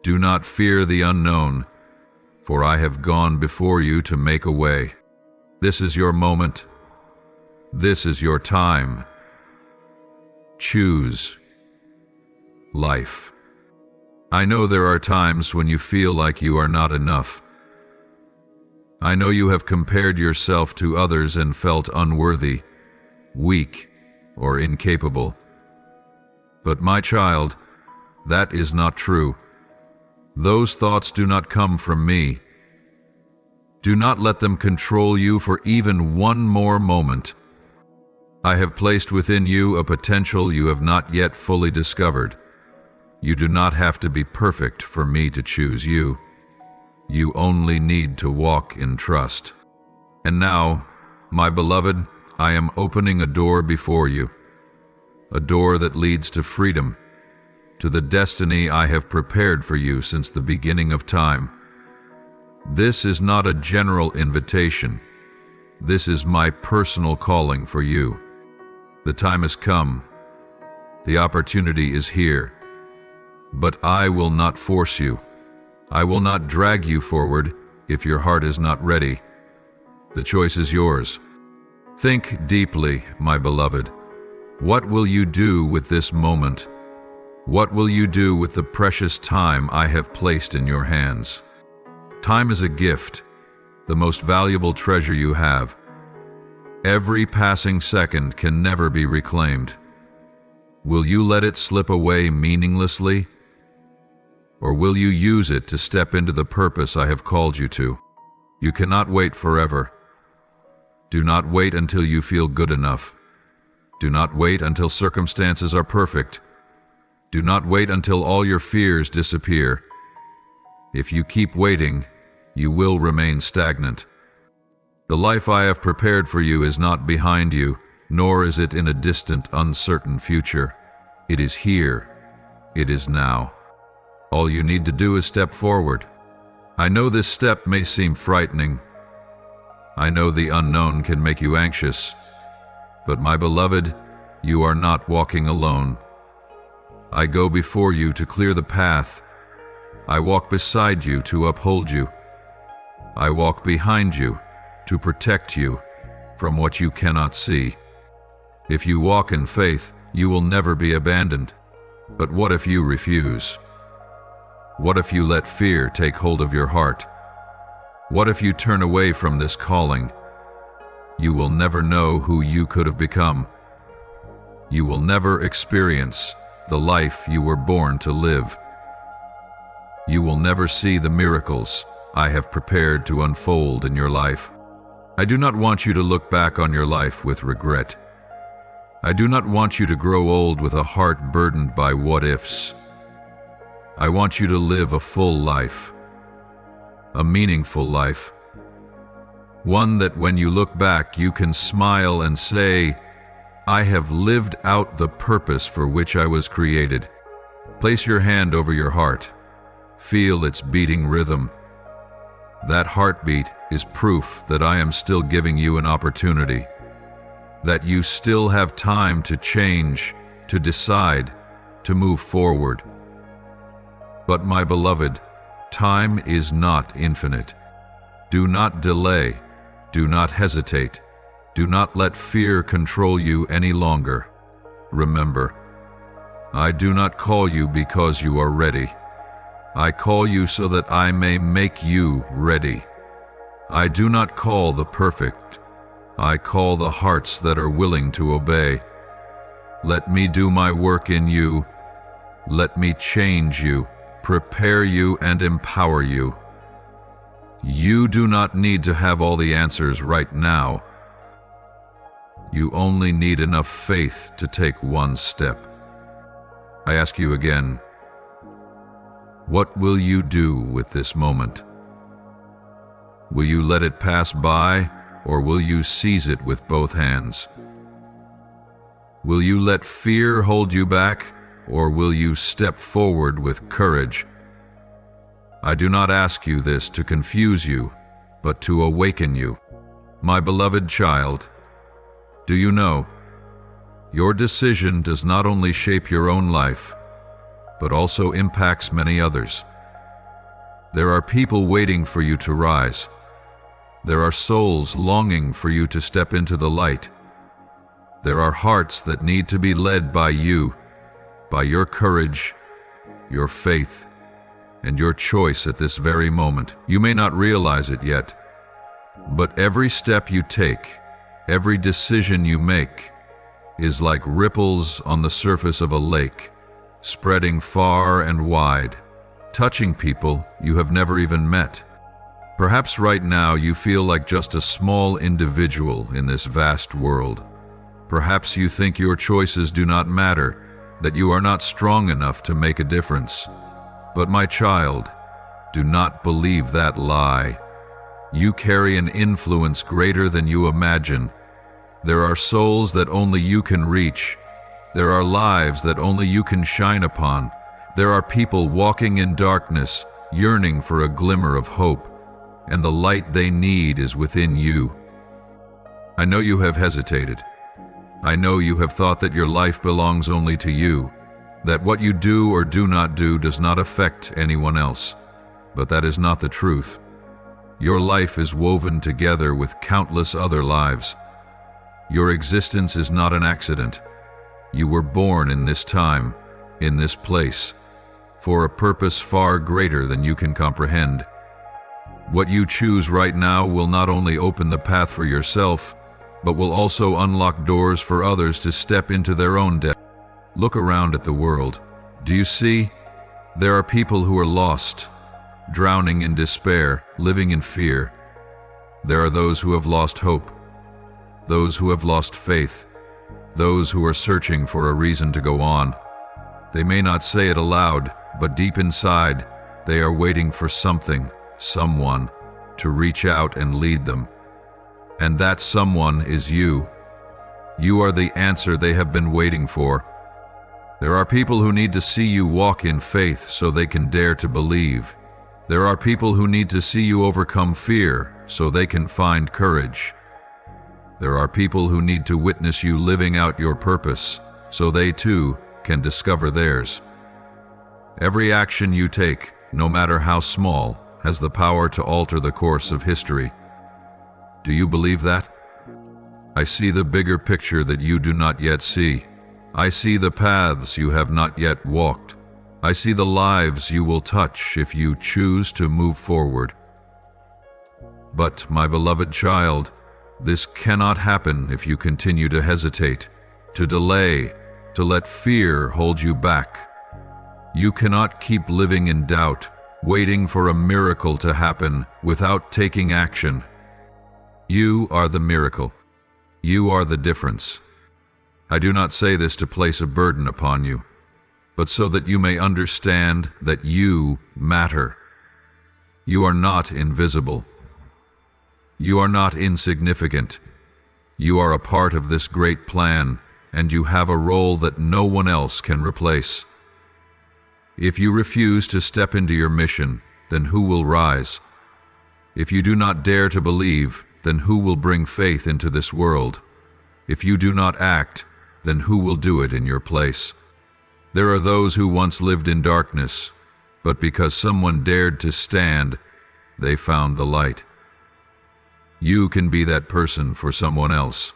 Do not fear the unknown, for I have gone before you to make a way. This is your moment. This is your time. Choose life. I know there are times when you feel like you are not enough. I know you have compared yourself to others and felt unworthy, weak, or incapable. But my child, that is not true. Those thoughts do not come from me. Do not let them control you for even one more moment. I have placed within you a potential you have not yet fully discovered. You do not have to be perfect for me to choose you. You only need to walk in trust. And now, my beloved, I am opening a door before you, a door that leads to freedom, to the destiny I have prepared for you since the beginning of time. This is not a general invitation. This is my personal calling for you. The time has come. The opportunity is here. But I will not force you. I will not drag you forward if your heart is not ready. The choice is yours. Think deeply, my beloved. What will you do with this moment? What will you do with the precious time I have placed in your hands? Time is a gift, the most valuable treasure you have. Every passing second can never be reclaimed. Will you let it slip away meaninglessly? Or will you use it to step into the purpose I have called you to? You cannot wait forever. Do not wait until you feel good enough. Do not wait until circumstances are perfect. Do not wait until all your fears disappear. If you keep waiting, you will remain stagnant. The life I have prepared for you is not behind you, nor is it in a distant, uncertain future. It is here. It is now. All you need to do is step forward. I know this step may seem frightening. I know the unknown can make you anxious. But my beloved, you are not walking alone. I go before you to clear the path. I walk beside you to uphold you. I walk behind you to protect you from what you cannot see. If you walk in faith, you will never be abandoned. But what if you refuse? What if you let fear take hold of your heart? What if you turn away from this calling? You will never know who you could have become. You will never experience the life you were born to live. You will never see the miracles I have prepared to unfold in your life. I do not want you to look back on your life with regret. I do not want you to grow old with a heart burdened by what-ifs. I want you to live a full life, a meaningful life, one that when you look back you can smile and say, I have lived out the purpose for which I was created. Place your hand over your heart. Feel its beating rhythm. That heartbeat is proof that I am still giving you an opportunity, that you still have time to change, to decide, to move forward. But my beloved, Time is not infinite. Do not delay. Do not hesitate. Do not let fear control you any longer. Remember, I do not call you because you are ready. I call you so that I may make you ready. I do not call the perfect. I call the hearts that are willing to obey. Let me do my work in you. Let me change you, prepare you, and empower you. You do not need to have all the answers right now. You only need enough faith to take one step. I ask you again, what will you do with this moment? Will you let it pass by, or will you seize it with both hands? Will you let fear hold you back, or will you step forward with courage? I do not ask you this to confuse you, but to awaken you. My beloved child, do you know, your decision does not only shape your own life, but also impacts many others. There are people waiting for you to rise. There are souls longing for you to step into the light. There are hearts that need to be led by you, by your courage, your faith, and your choice at this very moment. You may not realize it yet, but every step you take, every decision you make, is like ripples on the surface of a lake, spreading far and wide, touching people you have never even met. Perhaps right now you feel like just a small individual in this vast world. Perhaps you think your choices do not matter, that you are not strong enough to make a difference. But my child, do not believe that lie. You carry an influence greater than you imagine. There are souls that only you can reach. There are lives that only you can shine upon. There are people walking in darkness, yearning for a glimmer of hope, and the light they need is within you. I know you have hesitated. I know you have thought that your life belongs only to you, that what you do or do not do does not affect anyone else. But that is not the truth. Your life is woven together with countless other lives. Your existence is not an accident. You were born in this time, in this place, for a purpose far greater than you can comprehend. What you choose right now will not only open the path for yourself, but will also unlock doors for others to step into their own depth. Look around at the world. Do you see? There are people who are lost, drowning in despair, living in fear. There are those who have lost hope, those who have lost faith, those who are searching for a reason to go on. They may not say it aloud, but deep inside, they are waiting for something, someone, to reach out and lead them. And that someone is you. You are the answer they have been waiting for. There are people who need to see you walk in faith so they can dare to believe. There are people who need to see you overcome fear so they can find courage. There are people who need to witness you living out your purpose so they too can discover theirs. Every action you take, no matter how small, has the power to alter the course of history. Do you believe that? I see the bigger picture that you do not yet see. I see the paths you have not yet walked. I see the lives you will touch if you choose to move forward. But, my beloved child, this cannot happen if you continue to hesitate, to delay, to let fear hold you back. You cannot keep living in doubt, waiting for a miracle to happen without taking action. You are the miracle. You are the difference. I do not say this to place a burden upon you, but so that you may understand that you matter. You are not invisible. You are not insignificant. You are a part of this great plan, and you have a role that no one else can replace. If you refuse to step into your mission, then who will rise? If you do not dare to believe, then who will bring faith into this world? If you do not act, then who will do it in your place? There are those who once lived in darkness, but because someone dared to stand, they found the light. You can be that person for someone else.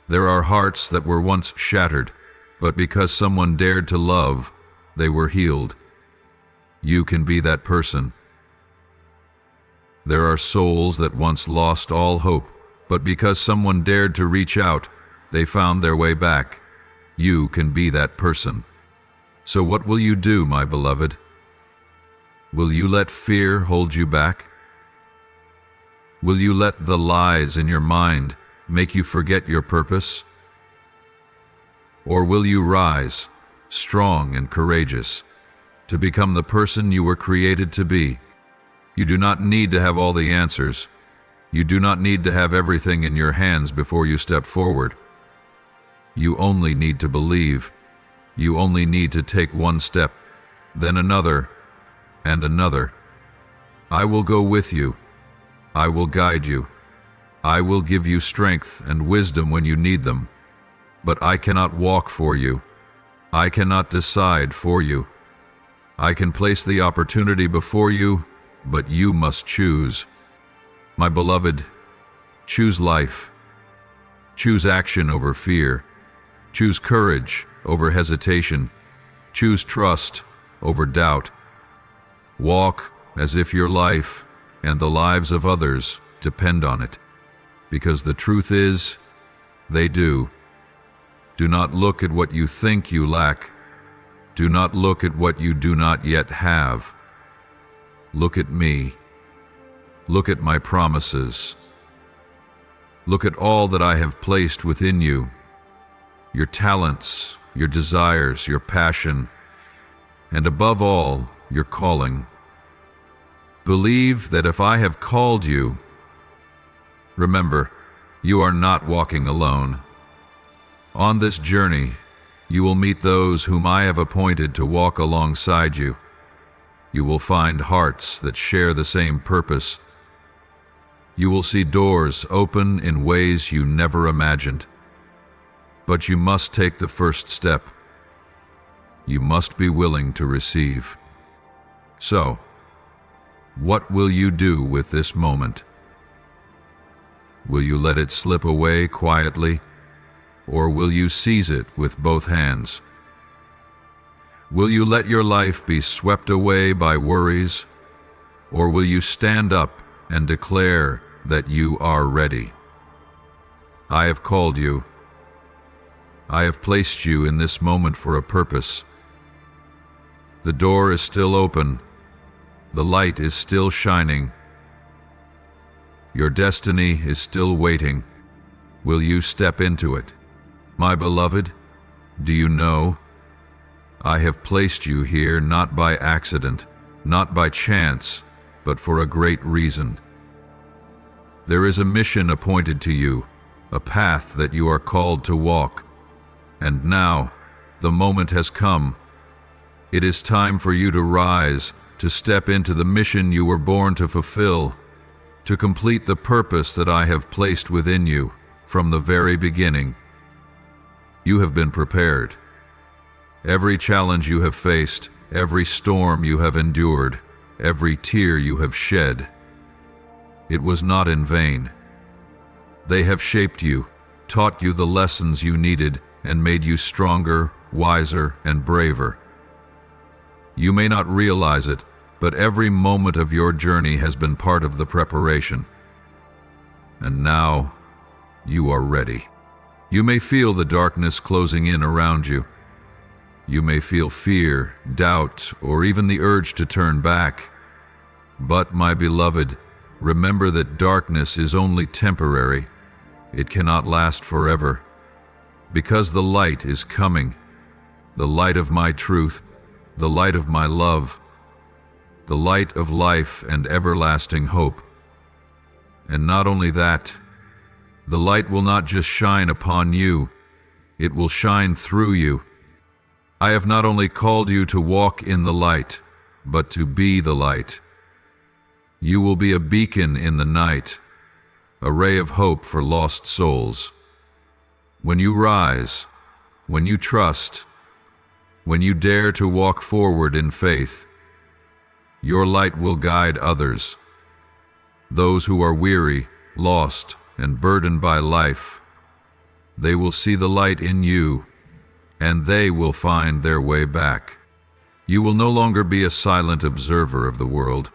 There are hearts that were once shattered, but because someone dared to love, they were healed. You can be that person. There are souls that once lost all hope, but because someone dared to reach out, they found their way back. You can be that person. So what will you do, my beloved? Will you let fear hold you back? Will you let the lies in your mind make you forget your purpose? Or will you rise, strong and courageous, to become the person you were created to be? You do not need to have all the answers. You do not need to have everything in your hands before you step forward. You only need to believe. You only need to take one step, then another, and another. I will go with you. I will guide you. I will give you strength and wisdom when you need them. But I cannot walk for you. I cannot decide for you. I can place the opportunity before you, but you must choose. My beloved, choose life. Choose action over fear. Choose courage over hesitation. Choose trust over doubt. Walk as if your life and the lives of others depend on it, because the truth is, they do. Do not look at what you think you lack. Do not look at what you do not yet have. Look at me. Look at my promises. Look at all that I have placed within you, your talents, your desires, your passion, and above all, your calling. Believe that if I have called you, remember, you are not walking alone. On this journey, you will meet those whom I have appointed to walk alongside you. You will find hearts that share the same purpose. You will see doors open in ways you never imagined. But you must take the first step. You must be willing to receive. So, what will you do with this moment? Will you let it slip away quietly, or will you seize it with both hands? Will you let your life be swept away by worries, or will you stand up and declare that you are ready? I have called you. I have placed you in this moment for a purpose. The door is still open. The light is still shining. Your destiny is still waiting. Will you step into it? My beloved, do you know? I have placed you here not by accident, not by chance, but for a great reason. There is a mission appointed to you, a path that you are called to walk. And now, the moment has come. It is time for you to rise, to step into the mission you were born to fulfill, to complete the purpose that I have placed within you from the very beginning. You have been prepared. Every challenge you have faced, every storm you have endured, every tear you have shed, it was not in vain. They have shaped you, taught you the lessons you needed, and made you stronger, wiser, and braver. You may not realize it, but every moment of your journey has been part of the preparation. And now, you are ready. You may feel the darkness closing in around you. You may feel fear, doubt, or even the urge to turn back. But, my beloved, remember that darkness is only temporary. It cannot last forever. Because the light is coming, the light of my truth, the light of my love, the light of life and everlasting hope. And not only that, the light will not just shine upon you, it will shine through you. I have not only called you to walk in the light, but to be the light. You will be a beacon in the night, a ray of hope for lost souls. When you rise, when you trust, When you dare to walk forward in faith, your light will guide others. Those who are weary, lost, and burdened by life, they will see the light in you, and they will find their way back. You will no longer be a silent observer of the world.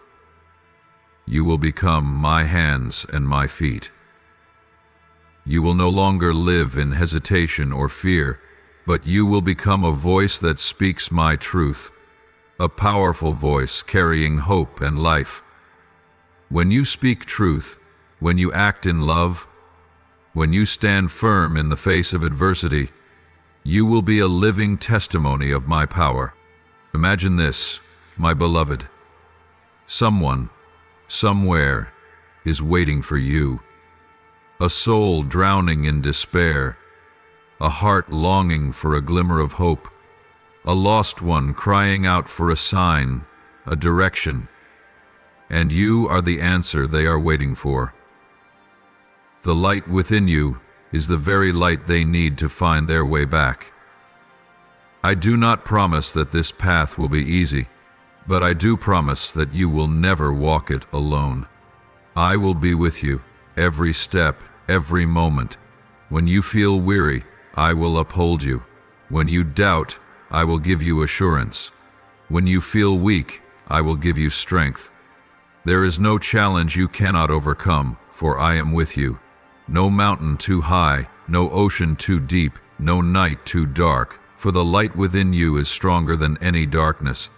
You will become my hands and my feet. You will no longer live in hesitation or fear, but you will become a voice that speaks my truth, a powerful voice carrying hope and life. When you speak truth, when you act in love, when you stand firm in the face of adversity, you will be a living testimony of my power. Imagine this, my beloved. Someone, somewhere, is waiting for you. A soul drowning in despair, a heart longing for a glimmer of hope, a lost one crying out for a sign, a direction. And you are the answer they are waiting for. The light within you is the very light they need to find their way back. I do not promise that this path will be easy, but I do promise that you will never walk it alone. I will be with you, every step, every moment. When you feel weary, I will uphold you. When you doubt, I will give you assurance. When you feel weak, I will give you strength. There is no challenge you cannot overcome, for I am with you. No mountain too high, no ocean too deep, no night too dark, for the light within you is stronger than any darkness.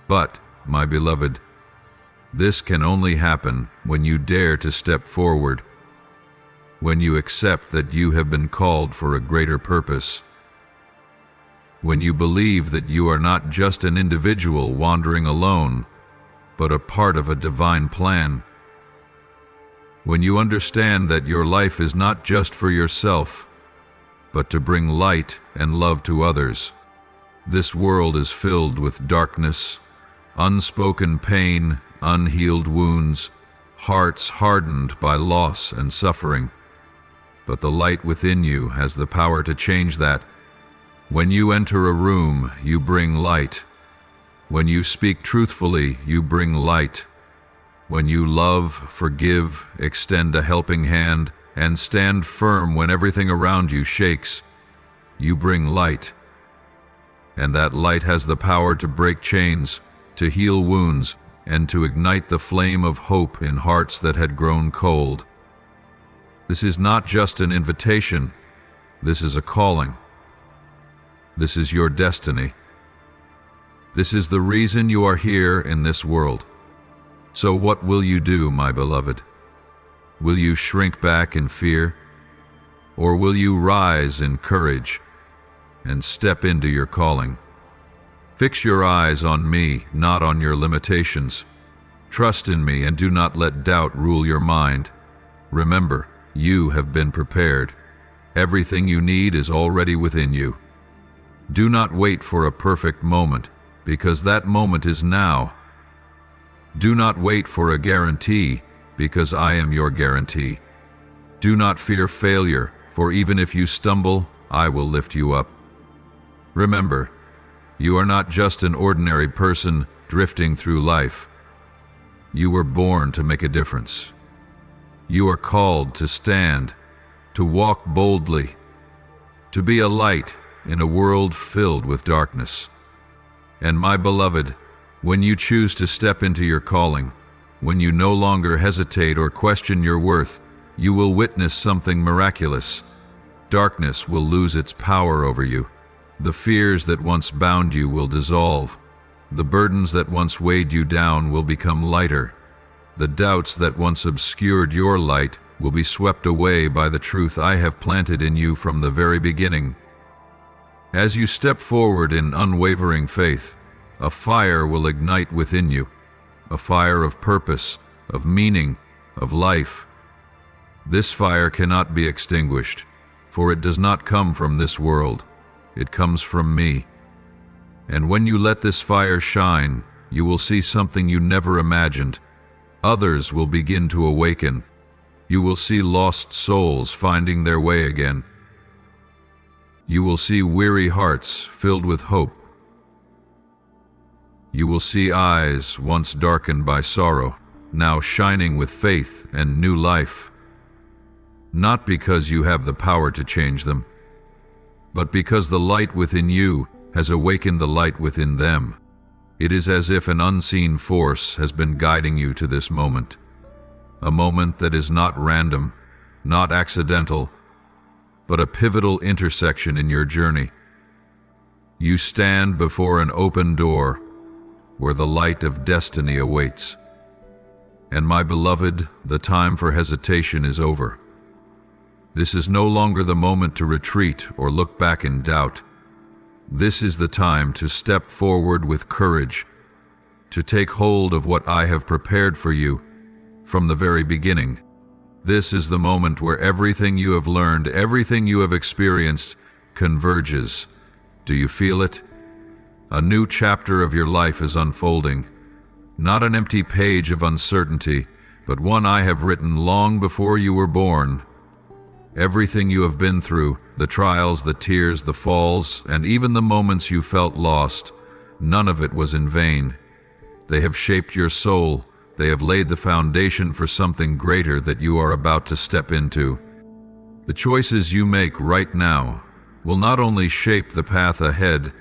But, my beloved, this can only happen when you dare to step forward, when you accept that you have been called for a greater purpose, when you believe that you are not just an individual wandering alone, but a part of a divine plan, when you understand that your life is not just for yourself, but to bring light and love to others. This world is filled with darkness, unspoken pain, unhealed wounds, hearts hardened by loss and suffering. But the light within you has the power to change that. When you enter a room, you bring light. When you speak truthfully, you bring light. When you love, forgive, extend a helping hand, and stand firm when everything around you shakes, you bring light. And that light has the power to break chains, to heal wounds, and to ignite the flame of hope in hearts that had grown cold. This is not just an invitation. This is a calling. This is your destiny. This is the reason you are here in this world. So what will you do, my beloved? Will you shrink back in fear? Or will you rise in courage and step into your calling? Fix your eyes on me, not on your limitations. Trust in me and do not let doubt rule your mind. Remember, you have been prepared. Everything you need is already within you. Do not wait for a perfect moment, because that moment is now. Do not wait for a guarantee, because I am your guarantee. Do not fear failure, for even if you stumble, I will lift you up. Remember, you are not just an ordinary person drifting through life. You were born to make a difference. You are called to stand, to walk boldly, to be a light in a world filled with darkness. And my beloved, when you choose to step into your calling, when you no longer hesitate or question your worth, you will witness something miraculous. Darkness will lose its power over you. The fears that once bound you will dissolve. The burdens that once weighed you down will become lighter. The doubts that once obscured your light will be swept away by the truth I have planted in you from the very beginning. As you step forward in unwavering faith, a fire will ignite within you, a fire of purpose, of meaning, of life. This fire cannot be extinguished, for it does not come from this world. It comes from me. And when you let this fire shine, you will see something you never imagined. Others will begin to awaken. You will see lost souls finding their way again. You will see weary hearts filled with hope. You will see eyes once darkened by sorrow, now shining with faith and new life. Not because you have the power to change them, but because the light within you has awakened the light within them. It is as if an unseen force has been guiding you to this moment. A moment that is not random, not accidental, but a pivotal intersection in your journey. You stand before an open door where the light of destiny awaits. And my beloved, the time for hesitation is over. This is no longer the moment to retreat or look back in doubt. This is the time to step forward with courage, to take hold of what I have prepared for you from the very beginning. This is the moment where everything you have learned, everything you have experienced, converges. Do you feel it? A new chapter of your life is unfolding. Not an empty page of uncertainty, but one I have written long before you were born. Everything you have been through, the trials, the tears, the falls, and even the moments you felt lost, none of it was in vain. They have shaped your soul. They have laid the foundation for something greater that you are about to step into. The choices you make right now will not only shape the path ahead,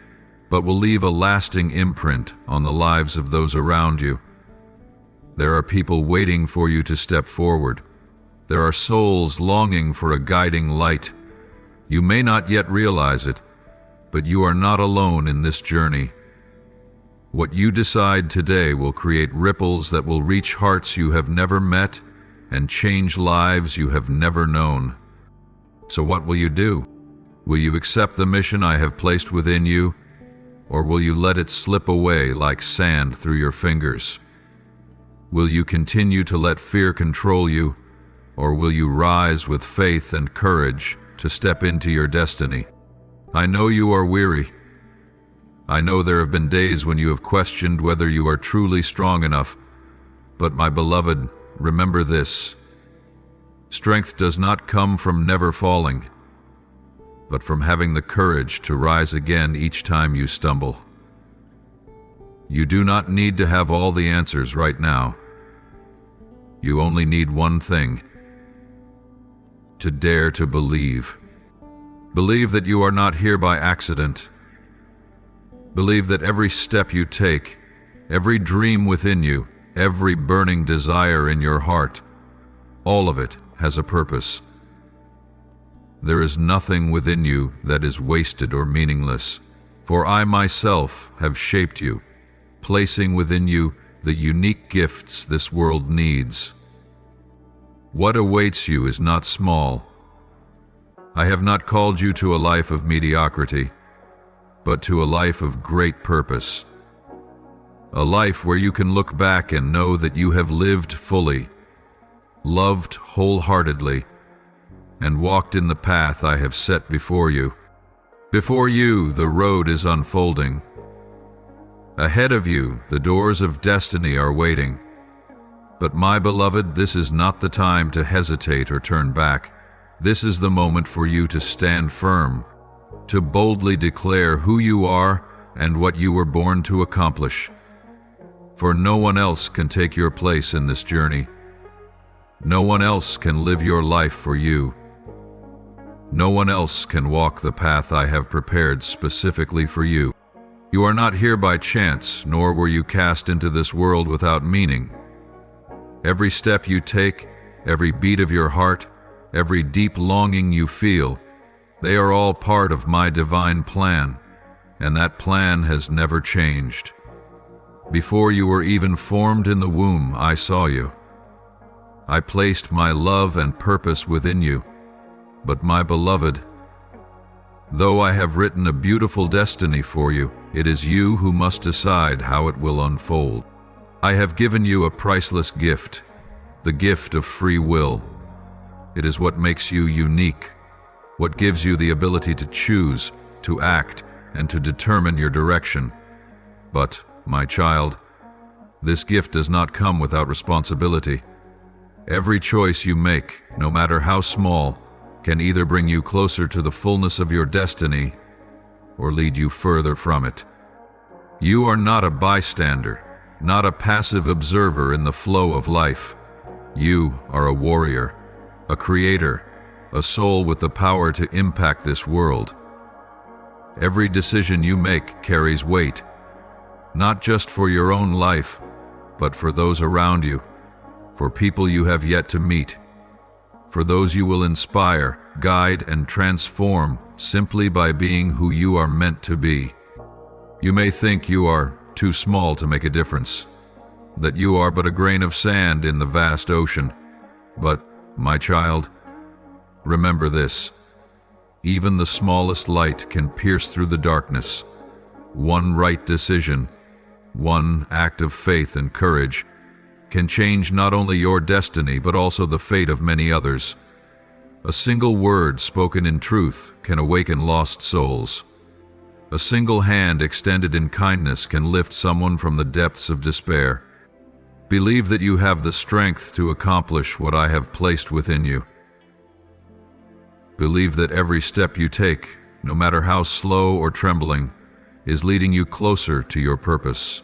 but will leave a lasting imprint on the lives of those around you. There are people waiting for you to step forward. There are souls longing for a guiding light. You may not yet realize it, but you are not alone in this journey. What you decide today will create ripples that will reach hearts you have never met and change lives you have never known. So what will you do? Will you accept the mission I have placed within you, or will you let it slip away like sand through your fingers? Will you continue to let fear control you, or will you rise with faith and courage to step into your destiny? I know you are weary. I know there have been days when you have questioned whether you are truly strong enough, but my beloved, remember this. Strength does not come from never falling, but from having the courage to rise again each time you stumble. You do not need to have all the answers right now. You only need one thing: to dare to believe. Believe that you are not here by accident. Believe that every step you take, every dream within you, every burning desire in your heart, all of it has a purpose. There is nothing within you that is wasted or meaningless, for I myself have shaped you, placing within you the unique gifts this world needs. What awaits you is not small. I have not called you to a life of mediocrity, but to a life of great purpose. A life where you can look back and know that you have lived fully, loved wholeheartedly, and walked in the path I have set before you. Before you, the road is unfolding. Ahead of you, the doors of destiny are waiting. But my beloved, this is not the time to hesitate or turn back. This is the moment for you to stand firm, to boldly declare who you are and what you were born to accomplish. For no one else can take your place in this journey. No one else can live your life for you. No one else can walk the path I have prepared specifically for you. You are not here by chance, nor were you cast into this world without meaning. Every step you take, every beat of your heart, every deep longing you feel, they are all part of my divine plan, and that plan has never changed. Before you were even formed in the womb, I saw you. I placed my love and purpose within you. But my beloved, though I have written a beautiful destiny for you, it is you who must decide how it will unfold. I have given you a priceless gift, the gift of free will. It is what makes you unique, what gives you the ability to choose, to act, and to determine your direction. But, my child, this gift does not come without responsibility. Every choice you make, no matter how small, can either bring you closer to the fullness of your destiny or lead you further from it. You are not a bystander, not a passive observer in the flow of life. You are a warrior, a creator, a soul with the power to impact this world. Every decision you make carries weight, not just for your own life, but for those around you, for people you have yet to meet, for those you will inspire, guide, and transform simply by being who you are meant to be. You may think you are too small to make a difference, that you are but a grain of sand in the vast ocean. But, my child, remember this: even the smallest light can pierce through the darkness. One right decision, one act of faith and courage, can change not only your destiny but also the fate of many others. A single word spoken in truth can awaken lost souls. A single hand extended in kindness can lift someone from the depths of despair. Believe that you have the strength to accomplish what I have placed within you. Believe that every step you take, no matter how slow or trembling, is leading you closer to your purpose.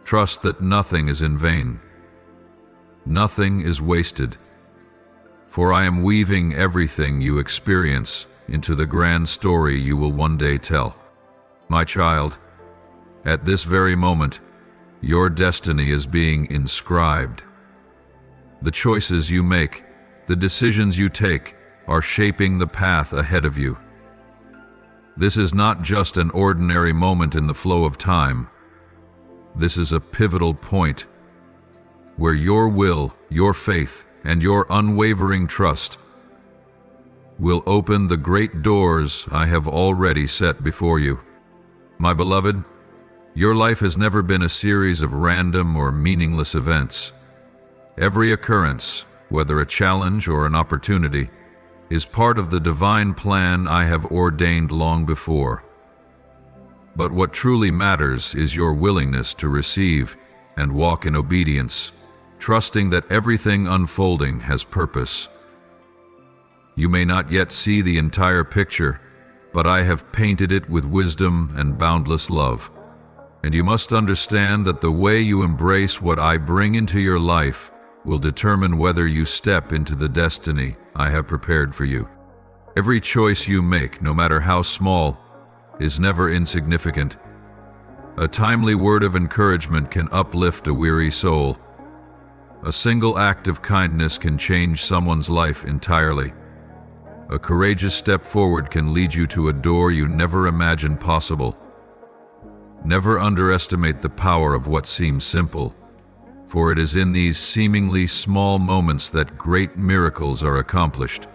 Trust that nothing is in vain. Nothing is wasted. For I am weaving everything you experience into the grand story you will one day tell. My child, at this very moment, your destiny is being inscribed. The choices you make, the decisions you take, are shaping the path ahead of you. This is not just an ordinary moment in the flow of time. This is a pivotal point where your will, your faith, and your unwavering trust will open the great doors I have already set before you. My beloved, your life has never been a series of random or meaningless events. Every occurrence, whether a challenge or an opportunity, is part of the divine plan I have ordained long before. But what truly matters is your willingness to receive and walk in obedience, trusting that everything unfolding has purpose. You may not yet see the entire picture, but I have painted it with wisdom and boundless love. And you must understand that the way you embrace what I bring into your life will determine whether you step into the destiny I have prepared for you. Every choice you make, no matter how small, is never insignificant. A timely word of encouragement can uplift a weary soul. A single act of kindness can change someone's life entirely. A courageous step forward can lead you to a door you never imagined possible. Never underestimate the power of what seems simple, for it is in these seemingly small moments that great miracles are accomplished.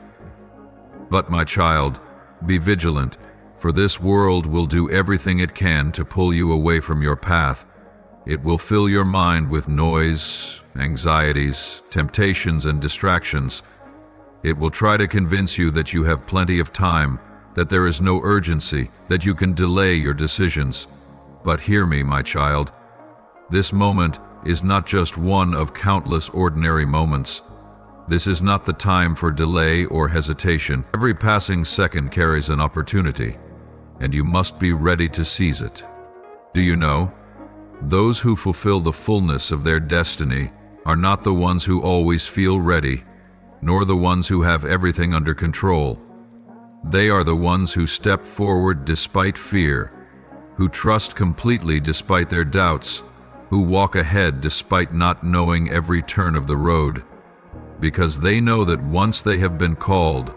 But my child, be vigilant, for this world will do everything it can to pull you away from your path. It will fill your mind with noise, anxieties, temptations, and distractions. It will try to convince you that you have plenty of time, that there is no urgency, that you can delay your decisions. But hear me, my child. This moment is not just one of countless ordinary moments. This is not the time for delay or hesitation. Every passing second carries an opportunity, and you must be ready to seize it. Do you know? Those who fulfill the fullness of their destiny are not the ones who always feel ready, nor the ones who have everything under control. They are the ones who step forward despite fear, who trust completely despite their doubts, who walk ahead despite not knowing every turn of the road, because they know that once they have been called,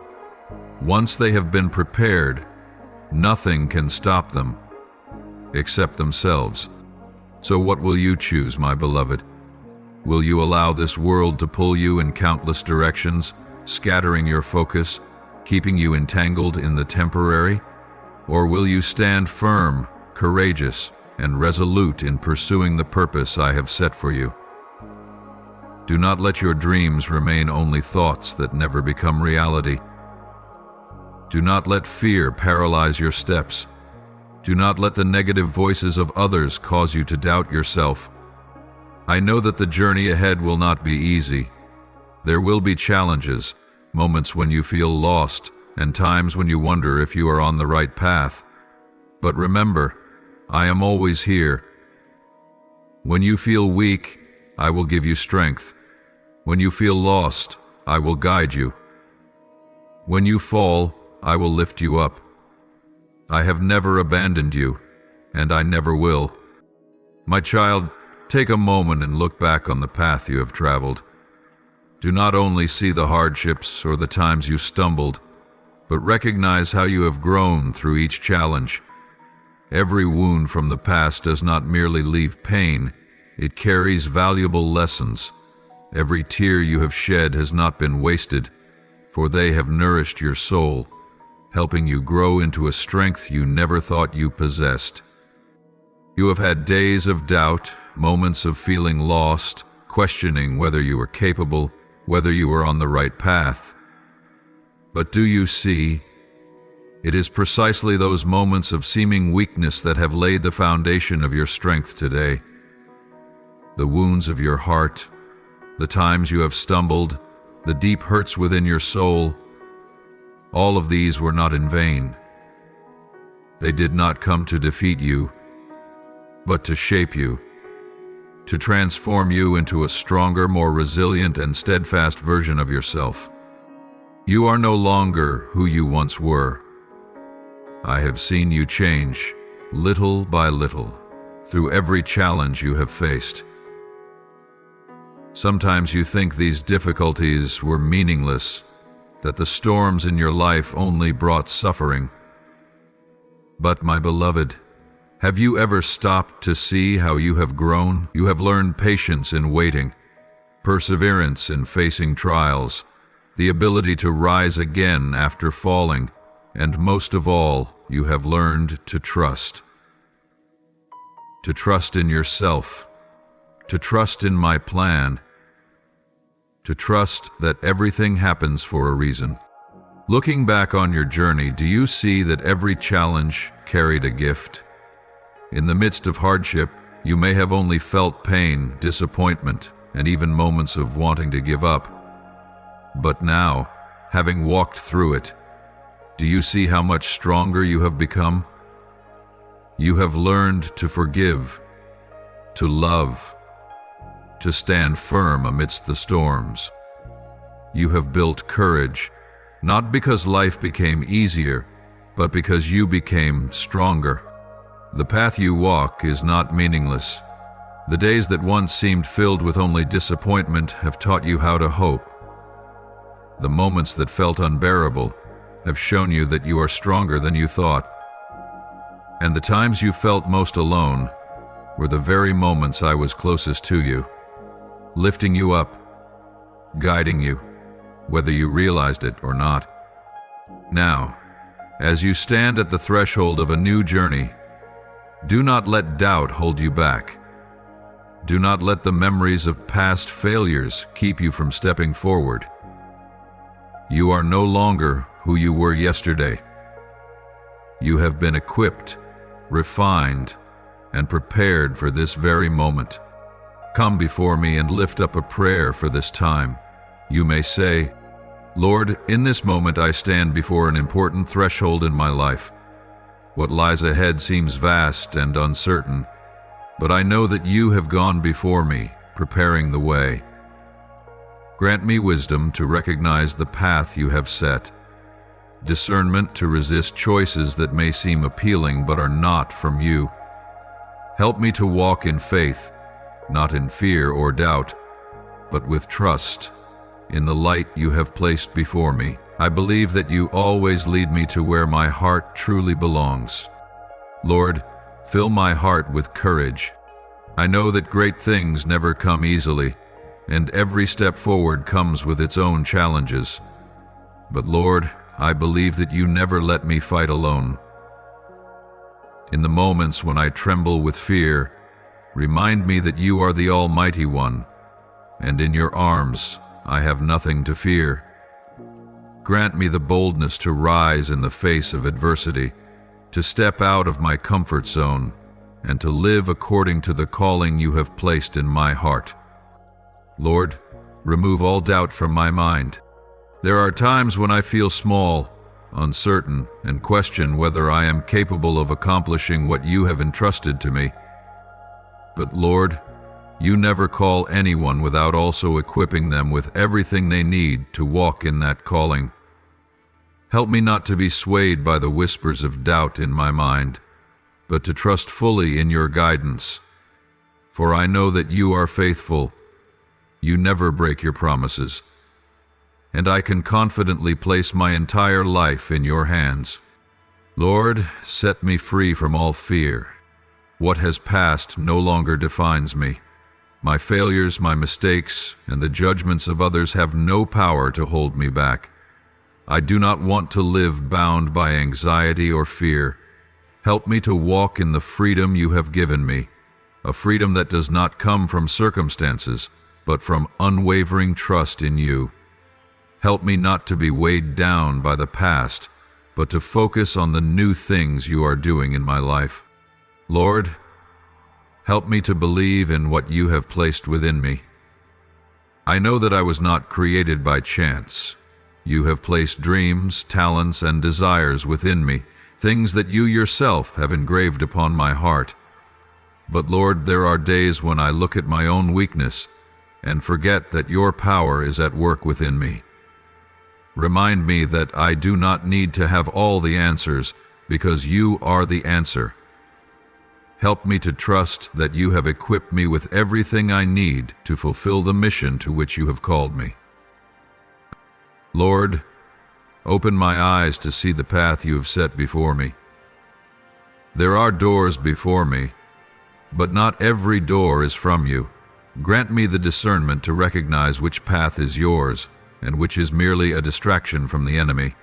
once they have been prepared, nothing can stop them, except themselves. So what will you choose, my beloved? Will you allow this world to pull you in countless directions, scattering your focus, keeping you entangled in the temporary? Or will you stand firm, courageous, and resolute in pursuing the purpose I have set for you? Do not let your dreams remain only thoughts that never become reality. Do not let fear paralyze your steps. Do not let the negative voices of others cause you to doubt yourself. I know that the journey ahead will not be easy. There will be challenges, moments when you feel lost, and times when you wonder if you are on the right path. But remember, I am always here. When you feel weak, I will give you strength. When you feel lost, I will guide you. When you fall, I will lift you up. I have never abandoned you, and I never will. My child, take a moment and look back on the path you have traveled. Do not only see the hardships or the times you stumbled, but recognize how you have grown through each challenge. Every wound from the past does not merely leave pain, it carries valuable lessons. Every tear you have shed has not been wasted, for they have nourished your soul, helping you grow into a strength you never thought you possessed. You have had days of doubt, moments of feeling lost, questioning whether you were capable, whether you were on the right path. But do you see? It is precisely those moments of seeming weakness that have laid the foundation of your strength today. The wounds of your heart, the times you have stumbled, the deep hurts within your soul, all of these were not in vain. They did not come to defeat you, but to shape you, to transform you into a stronger, more resilient and steadfast version of yourself. You are no longer who you once were. I have seen you change, little by little, through every challenge you have faced. Sometimes you think these difficulties were meaningless, that the storms in your life only brought suffering. But my beloved, have you ever stopped to see how you have grown? You have learned patience in waiting, perseverance in facing trials, the ability to rise again after falling, and most of all, you have learned to trust. To trust in yourself, to trust in my plan, to trust that everything happens for a reason. Looking back on your journey, do you see that every challenge carried a gift? In the midst of hardship, you may have only felt pain, disappointment, and even moments of wanting to give up. But now, having walked through it, do you see how much stronger you have become? You have learned to forgive, to love, to stand firm amidst the storms. You have built courage, not because life became easier, but because you became stronger. The path you walk is not meaningless. The days that once seemed filled with only disappointment have taught you how to hope. The moments that felt unbearable have shown you that you are stronger than you thought. And the times you felt most alone were the very moments I was closest to you, lifting you up, guiding you, whether you realized it or not. Now, as you stand at the threshold of a new journey, do not let doubt hold you back. Do not let the memories of past failures keep you from stepping forward. You are no longer who you were yesterday. You have been equipped, refined, and prepared for this very moment. Come before me and lift up a prayer for this time. You may say, Lord, in this moment I stand before an important threshold in my life. What lies ahead seems vast and uncertain, but I know that you have gone before me, preparing the way. Grant me wisdom to recognize the path you have set, discernment to resist choices that may seem appealing but are not from you. Help me to walk in faith, not in fear or doubt, but with trust in the light you have placed before me. I believe that you always lead me to where my heart truly belongs. Lord, fill my heart with courage. I know that great things never come easily, and every step forward comes with its own challenges. But Lord, I believe that you never let me fight alone. In the moments when I tremble with fear, remind me that you are the Almighty One, and in your arms I have nothing to fear. Grant me the boldness to rise in the face of adversity, to step out of my comfort zone, and to live according to the calling you have placed in my heart. Lord, remove all doubt from my mind. There are times when I feel small, uncertain, and question whether I am capable of accomplishing what you have entrusted to me. But Lord, you never call anyone without also equipping them with everything they need to walk in that calling. Help me not to be swayed by the whispers of doubt in my mind, but to trust fully in your guidance. For I know that you are faithful. You never break your promises. And I can confidently place my entire life in your hands. Lord, set me free from all fear. What has passed no longer defines me. My failures, my mistakes, and the judgments of others have no power to hold me back. I do not want to live bound by anxiety or fear. Help me to walk in the freedom you have given me, a freedom that does not come from circumstances, but from unwavering trust in you. Help me not to be weighed down by the past, but to focus on the new things you are doing in my life. Lord, help me to believe in what you have placed within me. I know that I was not created by chance. You have placed dreams, talents, and desires within me, things that you yourself have engraved upon my heart. But Lord, there are days when I look at my own weakness and forget that your power is at work within me. Remind me that I do not need to have all the answers, because you are the answer. Help me to trust that you have equipped me with everything I need to fulfill the mission to which you have called me. Lord, open my eyes to see the path you have set before me. There are doors before me, but not every door is from you. Grant me the discernment to recognize which path is yours and which is merely a distraction from the enemy.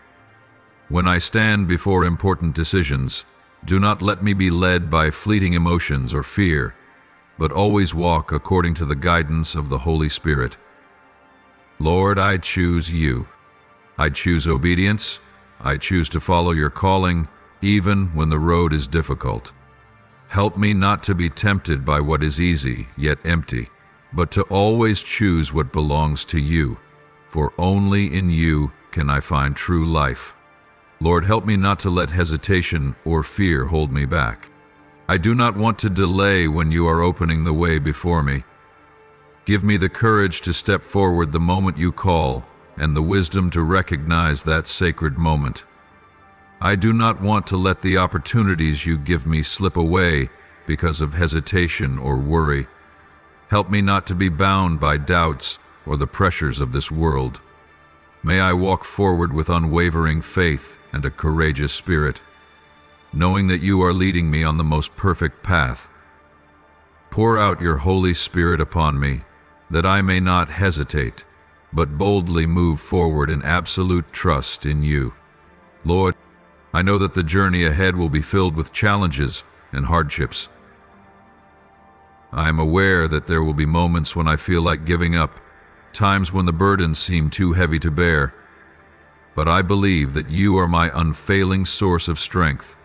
When I stand before important decisions, do not let me be led by fleeting emotions or fear, but always walk according to the guidance of the Holy Spirit. Lord, I choose you. I choose obedience. I choose to follow your calling, even when the road is difficult. Help me not to be tempted by what is easy yet empty, but to always choose what belongs to you, for only in you can I find true life. Lord, help me not to let hesitation or fear hold me back. I do not want to delay when you are opening the way before me. Give me the courage to step forward the moment you call, and the wisdom to recognize that sacred moment. I do not want to let the opportunities you give me slip away because of hesitation or worry. Help me not to be bound by doubts or the pressures of this world. May I walk forward with unwavering faith and a courageous spirit, knowing that you are leading me on the most perfect path. Pour out your Holy Spirit upon me, that I may not hesitate, but boldly move forward in absolute trust in you. Lord, I know that the journey ahead will be filled with challenges and hardships. I am aware that there will be moments when I feel like giving up, times when the burdens seem too heavy to bear. But I believe that you are my unfailing source of strength.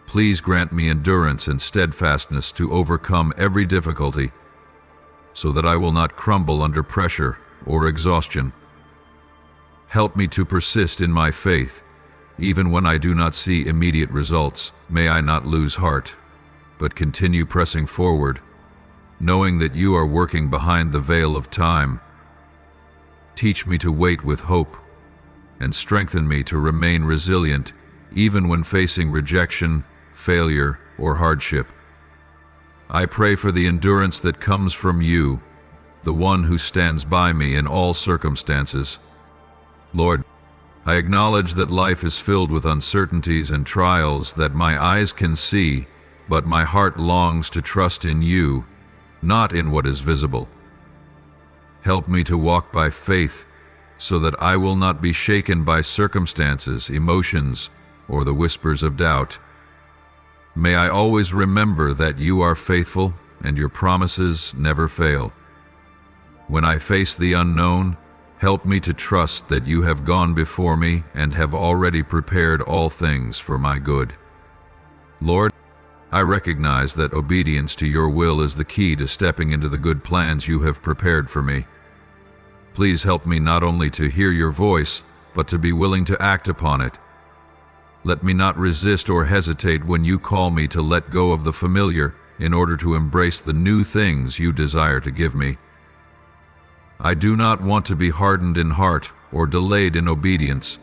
Please grant me endurance and steadfastness to overcome every difficulty, so that I will not crumble under pressure or exhaustion. Help me to persist in my faith, even when I do not see immediate results. May I not lose heart, but continue pressing forward, knowing that you are working behind the veil of time. Teach me to wait with hope, and strengthen me to remain resilient even when facing rejection, failure, or hardship. I pray for the endurance that comes from you, the one who stands by me in all circumstances. Lord, I acknowledge that life is filled with uncertainties and trials that my eyes can see, but my heart longs to trust in you, not in what is visible. Help me to walk by faith, so that I will not be shaken by circumstances, emotions, or the whispers of doubt. May I always remember that you are faithful and your promises never fail. When I face the unknown, help me to trust that you have gone before me and have already prepared all things for my good. Lord, I recognize that obedience to your will is the key to stepping into the good plans you have prepared for me. Please help me not only to hear your voice, but to be willing to act upon it. Let me not resist or hesitate when you call me to let go of the familiar in order to embrace the new things you desire to give me. I do not want to be hardened in heart or delayed in obedience.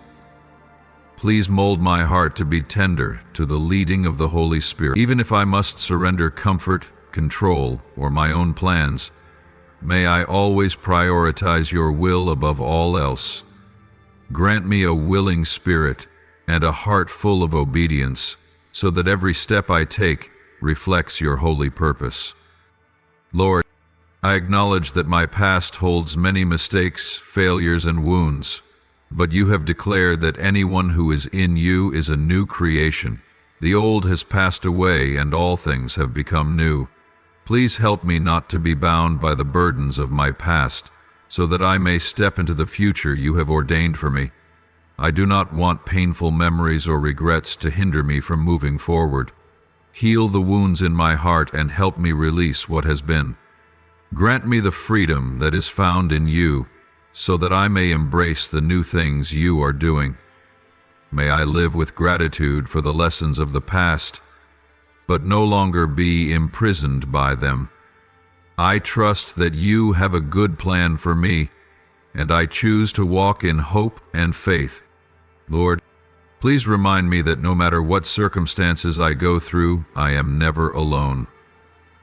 Please mold my heart to be tender to the leading of the Holy Spirit. Even if I must surrender comfort, control, or my own plans, may I always prioritize your will above all else. Grant me a willing spirit and a heart full of obedience, so that every step I take reflects your holy purpose. Lord, I acknowledge that my past holds many mistakes, failures, and wounds, but you have declared that anyone who is in you is a new creation. The old has passed away and all things have become new. Please help me not to be bound by the burdens of my past, so that I may step into the future you have ordained for me. I do not want painful memories or regrets to hinder me from moving forward. Heal the wounds in my heart and help me release what has been. Grant me the freedom that is found in you, so that I may embrace the new things you are doing. May I live with gratitude for the lessons of the past, but no longer be imprisoned by them. I trust that you have a good plan for me, and I choose to walk in hope and faith. Lord, please remind me that no matter what circumstances I go through, I am never alone.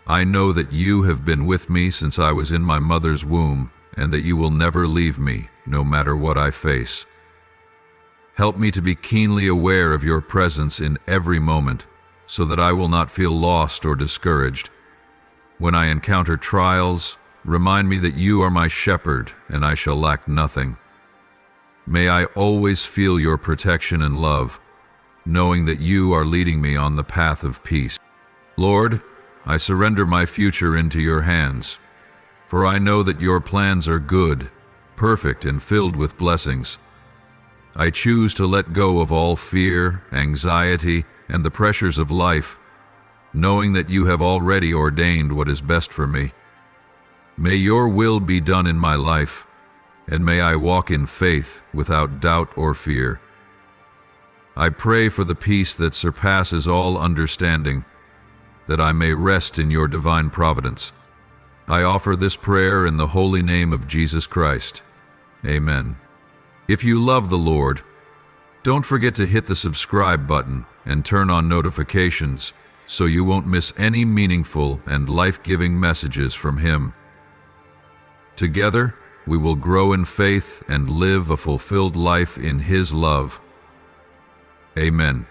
I know that you have been with me since I was in my mother's womb, and that you will never leave me, no matter what I face. Help me to be keenly aware of your presence in every moment, so that I will not feel lost or discouraged. When I encounter trials, remind me that you are my shepherd, and I shall lack nothing. May I always feel your protection and love, knowing that you are leading me on the path of peace. Lord, I surrender my future into your hands, for I know that your plans are good, perfect, and filled with blessings. I choose to let go of all fear, anxiety, and the pressures of life, knowing that you have already ordained what is best for me. May your will be done in my life, and may I walk in faith without doubt or fear. I pray for the peace that surpasses all understanding, that I may rest in your divine providence. I offer this prayer in the holy name of Jesus Christ. Amen. If you love the Lord, don't forget to hit the subscribe button and turn on notifications so you won't miss any meaningful and life-giving messages from Him. Together, we will grow in faith and live a fulfilled life in His love. Amen.